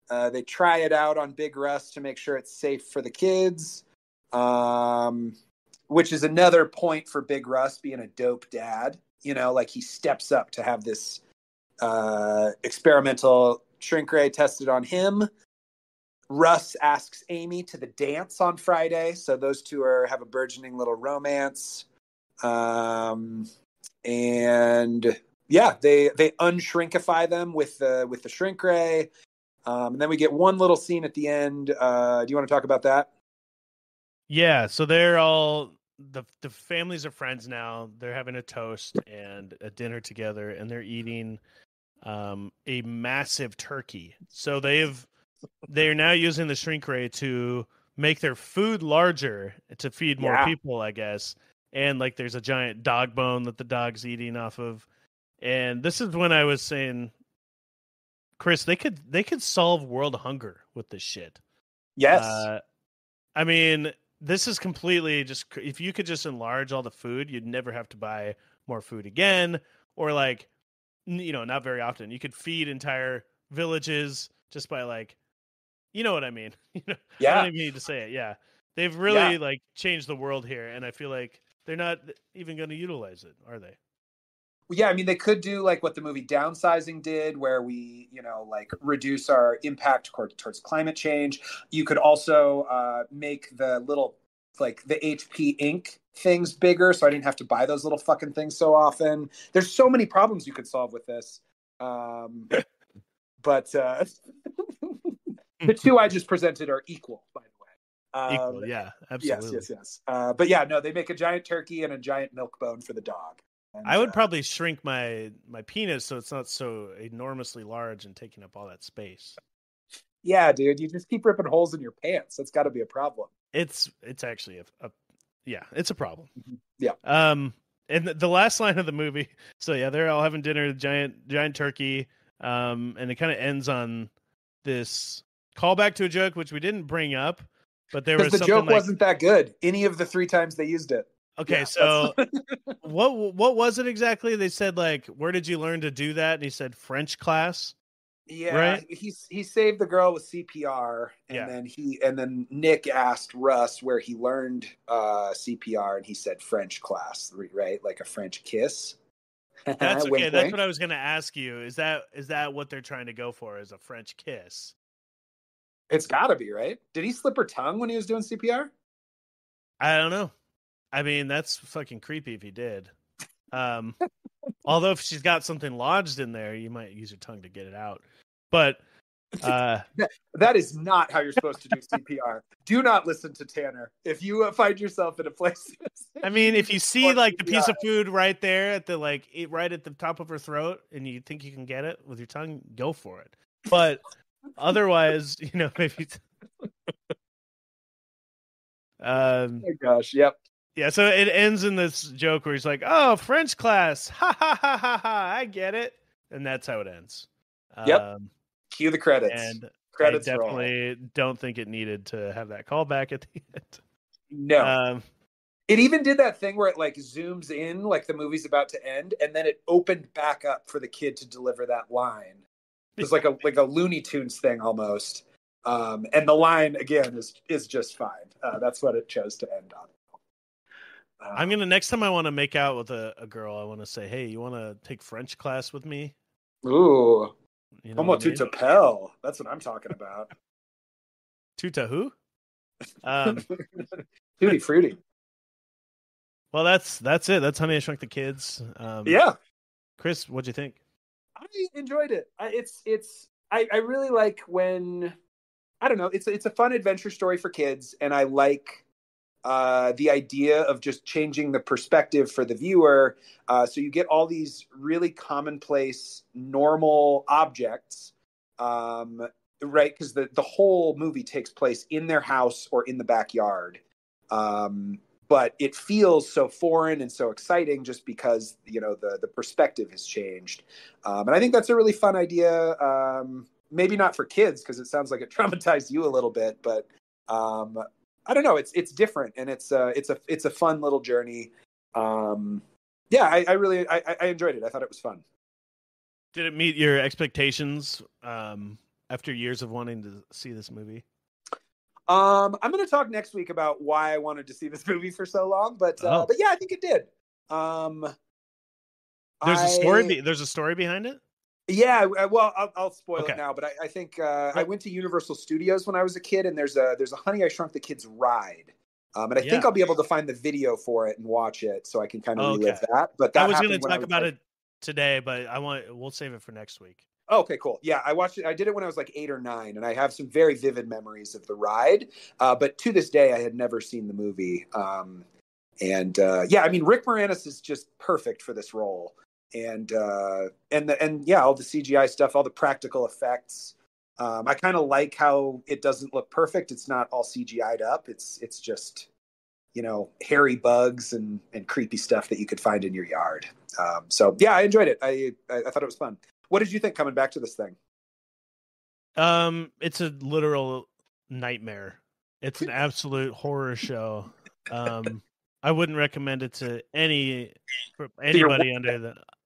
They try it out on Big Russ to make sure it's safe for the kids, which is another point for Big Russ being a dope dad. Like he steps up to have this experimental shrink ray tested on him. Russ asks Amy to the dance on Friday, so those two have a burgeoning little romance. And yeah, they unshrinkify them with the shrink ray. And then we get one little scene at the end. Do you want to talk about that? Yeah, so they're all the families are friends now. They're having a toast and a dinner together, and they're eating a massive turkey. So they're now using the shrink ray to make their food larger to feed more people, I guess. And like there's a giant dog bone that the dog's eating off of. And this is when I was saying, Chris, they could solve world hunger with this shit. Yes. I mean, this is completely just, if you could just enlarge all the food, you'd never have to buy more food again. Or like, not very often. You could feed entire villages just by like, you know what I mean? Yeah. I don't even need to say it. Yeah. They've really like changed the world here. And I feel like they're not even going to utilize it, are they? Well, yeah, I mean, they could do like what the movie Downsizing did, where we, like reduce our impact towards climate change. You could also make the little, like the HP ink things bigger, so I didn't have to buy those little fucking things so often. There's so many problems you could solve with this. But the two I just presented are equal, by the way. Equal, yeah, absolutely. Yes. But yeah, no, they make a giant turkey and a giant milk bone for the dog. And, I would probably shrink my penis so it's not so enormously large and taking up all that space. Yeah, dude, you just keep ripping holes in your pants. That's got to be a problem. It's actually it's a problem. Yeah. And the last line of the movie. So yeah, they're all having dinner, giant turkey. And it kind of ends on this callback to a joke, which we didn't bring up, but there was the joke wasn't that good. Any of the 3 times they used it. Okay, yeah, so what was it exactly? They said like, where did you learn to do that? And he said French class. Yeah, right? He saved the girl with CPR, and then Nick asked Russ where he learned CPR, and he said French class, right? Like a French kiss. That's okay. That's what I was going to ask you. Is that what they're trying to go for? Is a French kiss? It's got to be, right? Did he slip her tongue when he was doing CPR? I don't know. I mean, that's fucking creepy if he did. Although if she's got something lodged in there, you might use your tongue to get it out. But that is not how you're supposed to do CPR. Do not listen to Tanner. If you find yourself in a place, I mean, if you see like the piece of food right there at the right at the top of her throat, and you think you can get it with your tongue, go for it. But otherwise, maybe. Oh my gosh! Yep. Yeah, so it ends in this joke where he's like, "Oh, French class, ha ha ha ha ha, I get it," and that's how it ends. Yep. Cue the credits. And credits I definitely don't think it needed to have that callback at the end. No. It even did that thing where it like zooms in, like the movie's about to end, and then it opened back up for the kid to deliver that line. It was like a Looney Tunes thing almost. And the line again is just fine. That's what it chose to end on. I'm gonna next time I want to make out with a girl, I want to say, "Hey, you want to take French class with me?" Ooh, como tu t'appelles? That's what I'm talking about. Tuta who? Tutti frutti. Well, that's it. That's Honey, I Shrunk the Kids. Yeah, Chris, what'd you think? I enjoyed it. I really like when, I don't know. It's a fun adventure story for kids, and I like the idea of just changing the perspective for the viewer. So you get all these really commonplace, normal objects, right? Because the whole movie takes place in their house or in the backyard. But it feels so foreign and so exciting just because, the perspective has changed. And I think that's a really fun idea. Maybe not for kids because it sounds like it traumatized you a little bit, but I don't know. It's different, and it's a fun little journey. Yeah, I really enjoyed it. I thought it was fun. Did it meet your expectations after years of wanting to see this movie? I'm going to talk next week about why I wanted to see this movie for so long, but yeah, I think it did. There's a story. There's a story behind it. Yeah, well, I'll spoil it now, but I think I went to Universal Studios when I was a kid, and there's a Honey, I Shrunk the Kids ride, and I think I'll be able to find the video for it and watch it, so I can kind of relive that. But that I was going to talk about it today, but we'll save it for next week. Okay, cool. Yeah, I watched it. I did it when I was like 8 or 9, and I have some very vivid memories of the ride. But to this day, I had never seen the movie. Yeah, I mean, Rick Moranis is just perfect for this role. And all the CGI stuff, all the practical effects. I kind of like how it doesn't look perfect. It's not all CGI'd up. It's just, hairy bugs and creepy stuff that you could find in your yard. So yeah, I enjoyed it. I thought it was fun. What did you think coming back to this thing? It's a literal nightmare. It's an absolute horror show. I wouldn't recommend it to anybody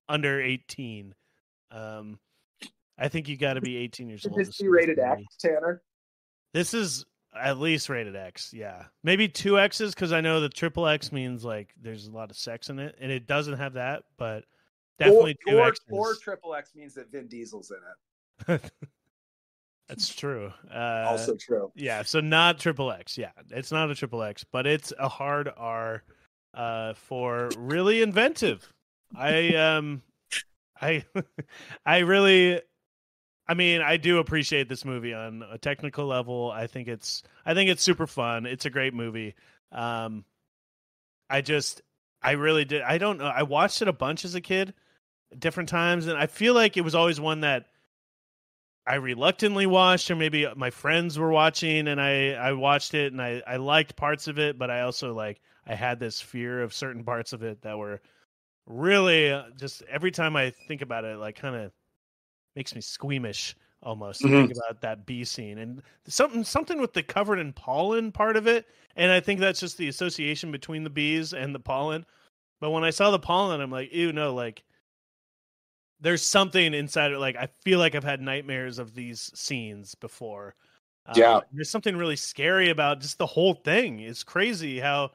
under 18. I think you got to be 18 years old. Is this rated X, Tanner? This is at least rated X. Yeah, maybe 2 X's because I know the triple X means like there's a lot of sex in it, and it doesn't have that, but. Definitely 2 X's. Or triple X means that Vin Diesel's in it. That's true. Also true. Yeah, so not triple X. Yeah, it's not a triple X, but it's a hard R for really inventive. I do appreciate this movie on a technical level. I think it's super fun. It's a great movie. I really did. I don't know. I watched it a bunch as a kid. Different times, and I feel like it was always one that I reluctantly watched, or maybe my friends were watching and I watched it and I liked parts of it, but I also I had this fear of certain parts of it that were really just every time I think about it, kind of makes me squeamish almost to think about that bee scene and something with the covered in pollen part of it. And I think that's just the association between the bees and the pollen. But when I saw the pollen, I'm like, ew, no, there's something inside it. I feel like I've had nightmares of these scenes before. There's something really scary about just the whole thing. It's crazy how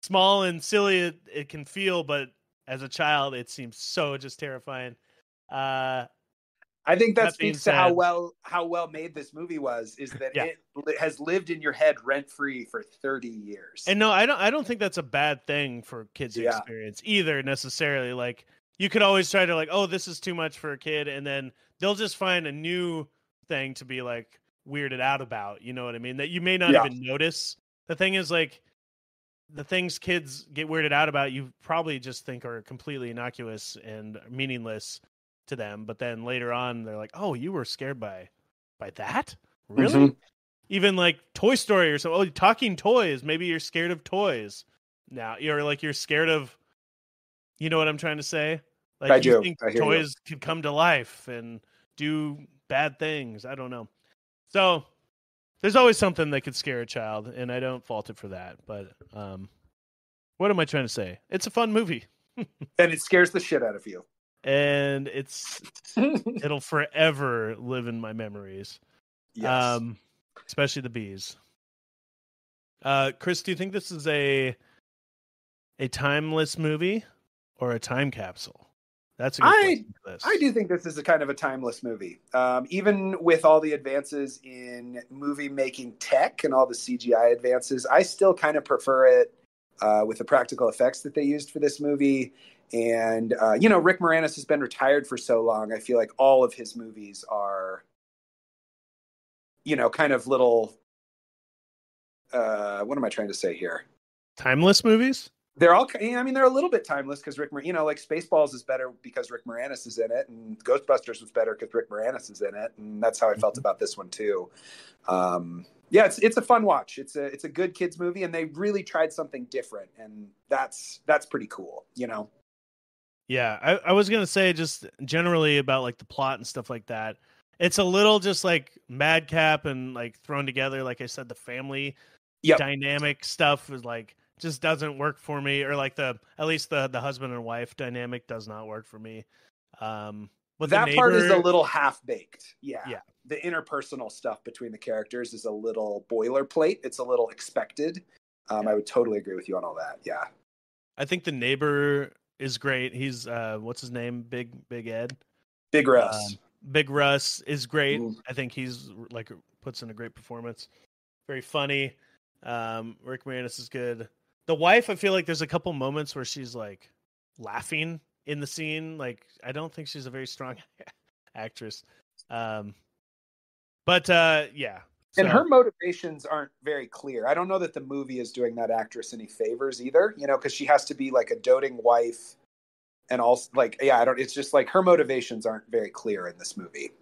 small and silly it can feel, but as a child, it seems so just terrifying. I think that speaks to how well made this movie was. Is that it has lived in your head rent free for 30 years. And no, I don't think that's a bad thing for kids to experience either necessarily. You could always try to oh, this is too much for a kid, and then they'll just find a new thing to be weirded out about. You know what I mean? That you may not even notice. The thing is the things kids get weirded out about, you probably just think are completely innocuous and meaningless to them. But then later on, they're like, "Oh, you were scared by that? Really?" Mm-hmm. Even Toy Story or so. Oh, talking toys. Maybe you're scared of toys now. You're scared of. You know what I'm trying to say? I do. You think toys could come to life and do bad things. I don't know. So there's always something that could scare a child, and I don't fault it for that. But what am I trying to say? It's a fun movie. And it scares the shit out of you. And it'll forever live in my memories. Yes. Especially the bees. Chris, do you think this is a timeless movie or a time capsule? That's a good question for this. I do think this is a kind of a timeless movie. Even with all the advances in movie making tech and all the CGI advances, I still kind of prefer it with the practical effects that they used for this movie. And, Rick Moranis has been retired for so long. I feel like all of his movies are, kind of little, what am I trying to say here? Timeless movies? They're all, they're a little bit timeless because Spaceballs is better because Rick Moranis is in it, and Ghostbusters was better because Rick Moranis is in it, and that's how I felt about this one too. It's a fun watch. It's a good kids movie, and they really tried something different, and that's pretty cool, Yeah, I was gonna say just generally about the plot and stuff like that. It's a little just madcap and thrown together. Like I said, the family dynamic stuff is just doesn't work for me, or like at least the husband and wife dynamic does not work for me. But that the part is a neighbor, little half baked. Yeah. yeah, The interpersonal stuff between the characters is a little boilerplate. It's a little expected. I would totally agree with you on all that. Yeah. I think the neighbor is great. He's what's his name? Big Ed. Big Russ. Big Russ is great. Mm. I think he's like puts in a great performance. Very funny. Rick Moranis is good. The wife, I feel like there's a couple moments where she's like laughing in the scene. Like I don't think she's a very strong actress. But yeah. And her motivations aren't very clear. I don't know that the movie is doing that actress any favors either, because she has to be like a doting wife and also like, it's just like her motivations aren't very clear in this movie.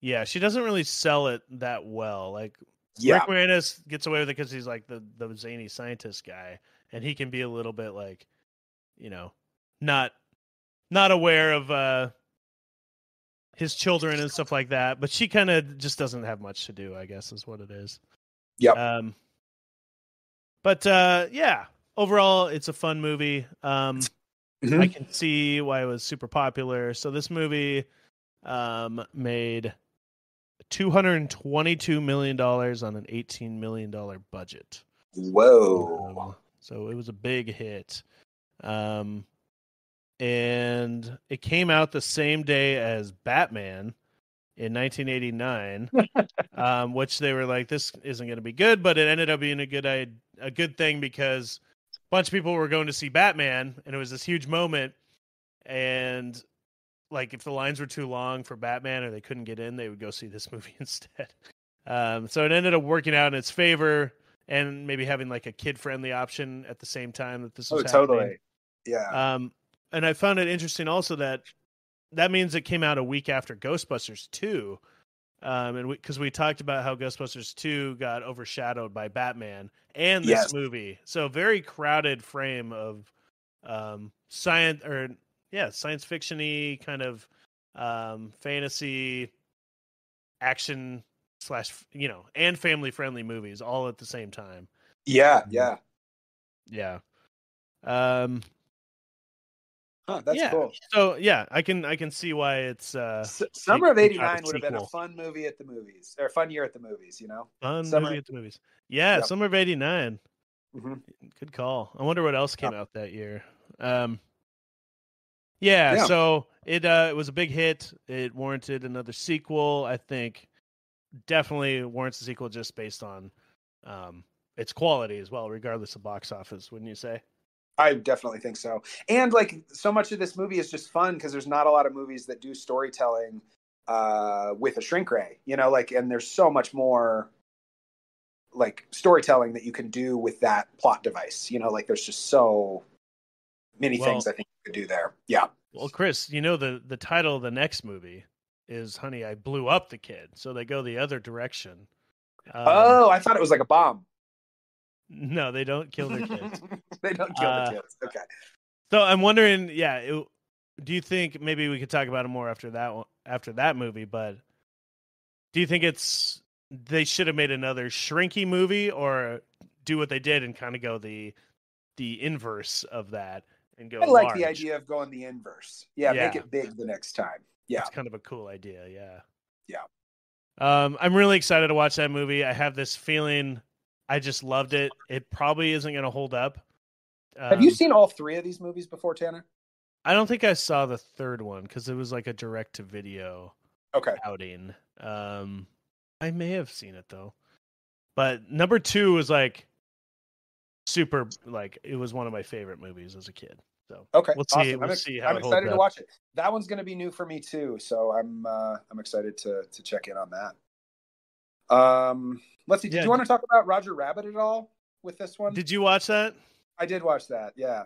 Yeah, she doesn't really sell it that well. Like Rick Moranis gets away with it because he's like the zany scientist guy, and he can be a little bit like, not aware of his children and stuff like that. But she kind of just doesn't have much to do, I guess, is what it is. Yep. But yeah, overall, it's a fun movie. I can see why it was super popular. So this movie made $222 million on an $18 million budget. Whoa. So it was a big hit. And it came out the same day as Batman in 1989, which they were like, this isn't going to be good, but it ended up being a good thing because a bunch of people were going to see Batman, and it was this huge moment. And like, if the lines were too long for Batman or they couldn't get in, they would go see this movie instead. So it ended up working out in its favor, and maybe having like a kid-friendly option at the same time that this was happening. Totally. Yeah. And I found it interesting also that means it came out a week after Ghostbusters 2. And because we talked about how Ghostbusters 2 got overshadowed by Batman and this movie. So very crowded frame of science fiction-y kind of fantasy action / and family-friendly movies all at the same time. Yeah. That's cool. So yeah, I can see why it's Summer of '89 would have been a fun movie at the movies, or fun year at the movies. Movie at the movies. Yeah, yep. Summer of '89. Mm-hmm. Good call. I wonder what else came out that year. So it was a big hit. It warranted another sequel. I think definitely warrants a sequel just based on its quality as well, regardless of box office. Wouldn't you say? I definitely think so. And like so much of this movie is just fun because there's not a lot of movies that do storytelling with a shrink ray, and there's so much more like storytelling that you can do with that plot device. There's just so many things I think you could do there. Yeah. Well, Chris, the title of the next movie is Honey, I Blew Up the Kid. So they go the other direction. I thought it was like a bomb. No, they don't kill their kids. They don't kill the kids. Okay. So I'm wondering, do you think maybe we could talk about it more after that movie? But do you think they should have made another Shrinky movie, or do what they did and kind of go the inverse of that and go? I like large? The idea of going the inverse. Yeah, make it big the next time. Yeah, it's kind of a cool idea. Yeah. I'm really excited to watch that movie. I have this feeling. I just loved it. It probably isn't going to hold up. Have you seen all three of these movies before, Tanner? I don't think I saw the third one because it was like a direct-to-video outing. I may have seen it, though. But number 2 was like super, like it was one of my favorite movies as a kid. So we'll see. We'll see how I'm excited to watch it. That one's going to be new for me too, so I'm excited to check in on that. Let's see. Did you want to talk about Roger Rabbit at all with this one? Did you watch that? I did watch that. Yeah.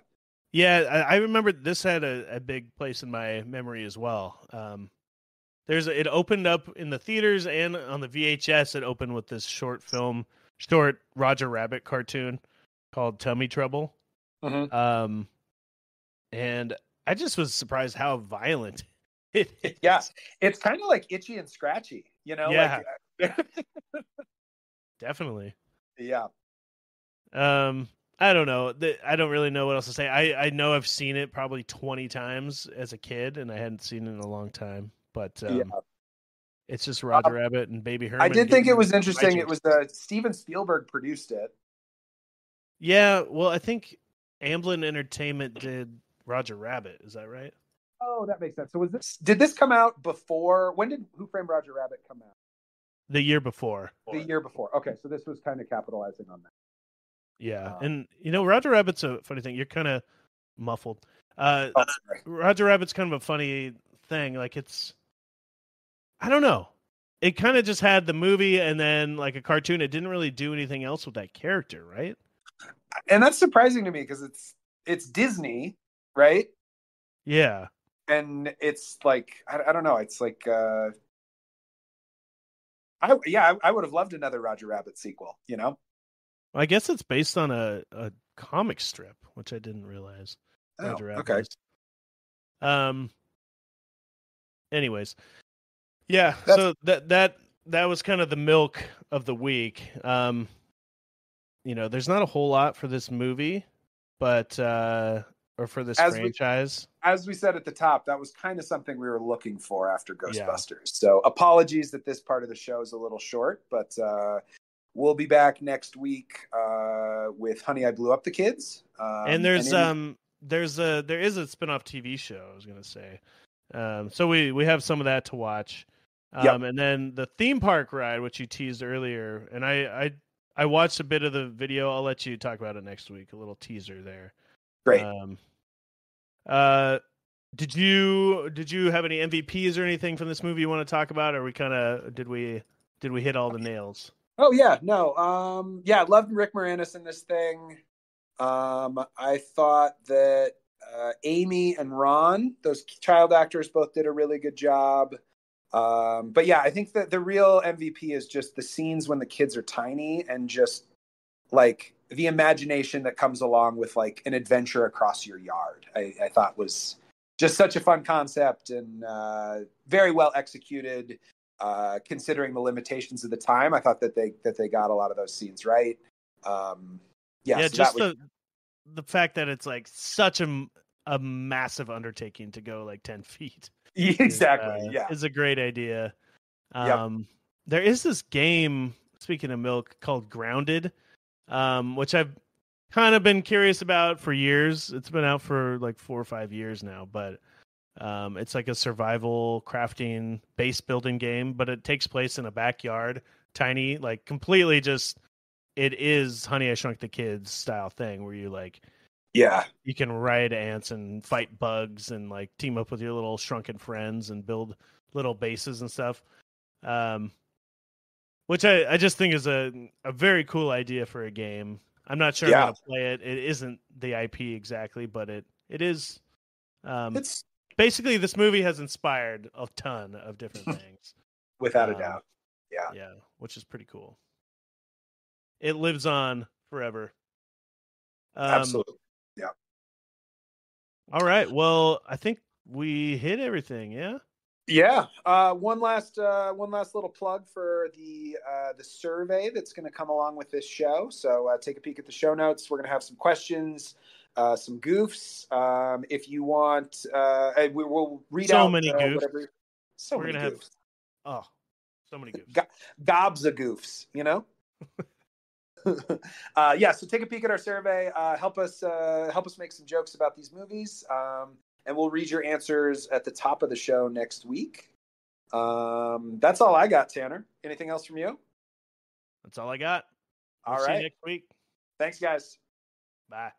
Yeah, I remember this had a big place in my memory as well. It opened up in the theaters and on the VHS. It opened with this short Roger Rabbit cartoon called Tummy Trouble. Mm-hmm. And I just was surprised how violent it is. Yeah, it's kind of like Itchy and Scratchy, Definitely. Yeah. I don't know. I don't really know what else to say. I know I've seen it probably 20 times as a kid, and I hadn't seen it in a long time. But Yeah. it's just Roger Rabbit and Baby I Herman. did think it was getting interesting. It hijinks. was Steven Spielberg produced it. Yeah, well, I think Amblin Entertainment did Roger Rabbit. Is that right? Oh, that makes sense. So did this come out before? When did Who Framed Roger Rabbit come out? The year before. The year before. Okay, so this was kind of capitalizing on that. Yeah, and Roger Rabbit's a funny thing. You're kind of muffled. Roger Rabbit's kind of a funny thing. Like I don't know. It kind of just had the movie and then like a cartoon. It didn't really do anything else with that character, right? And that's surprising to me because it's Disney, right? Yeah. And it's like I don't know. It's like I would have loved another Roger Rabbit sequel. I guess it's based on a comic strip, which I didn't realize. Roger Rabbit. Okay. Anyways, yeah. So that was kind of the milk of the week. There's not a whole lot for this movie, but or for this franchise. As we said at the top, that was kind of something we were looking for after Ghostbusters. Yeah. So apologies that this part of the show is a little short, but we'll be back next week with Honey, I Blew Up the Kids. And there is a spinoff TV show, I was going to say. So we have some of that to watch. And then the theme park ride, which you teased earlier, and I watched a bit of the video. I'll let you talk about it next week. A little teaser there. Great. Did you have any MVPs or anything from this movie you want to talk about, or did we hit all the nails? Oh yeah, no. I loved Rick Moranis in this thing. I thought that Amy and Ron, those child actors, both did a really good job. But yeah, I think that the real MVP is just the scenes when the kids are tiny and just like the imagination that comes along with like an adventure across your yard. I thought was just such a fun concept and very well executed. Considering the limitations of the time, I thought that they got a lot of those scenes right. The fact that it's like such a massive undertaking to go like 10 feet. Exactly. Is a great idea. There is this game, speaking of milk, called Grounded, which I've kind of been curious about for years. It's been out for like 4 or 5 years now, but it's like a survival crafting base building game, but it takes place in a backyard, tiny, like completely just, it is Honey, I Shrunk the Kids style thing where you like, you can ride ants and fight bugs and like team up with your little shrunken friends and build little bases and stuff. Which I just think is a very cool idea for a game. I'm not sure I'm going to play it. It isn't the IP exactly, but it is. It's basically, this movie has inspired a ton of different things. Without a doubt. Yeah, which is pretty cool. It lives on forever. Absolutely. Yeah. All right. Well, I think we hit everything. Yeah. Yeah. One last little plug for the survey that's going to come along with this show. So take a peek at the show notes. We're going to have some questions, some goofs. If you want, we will read so out many goofs. Whatever. So we're many gonna goofs. Have so many goofs. Gobs of goofs. So take a peek at our survey. Help us make some jokes about these movies. And we'll read your answers at the top of the show next week. That's all I got, Tanner. Anything else from you? That's all I got. All right. See you next week. Thanks, guys. Bye.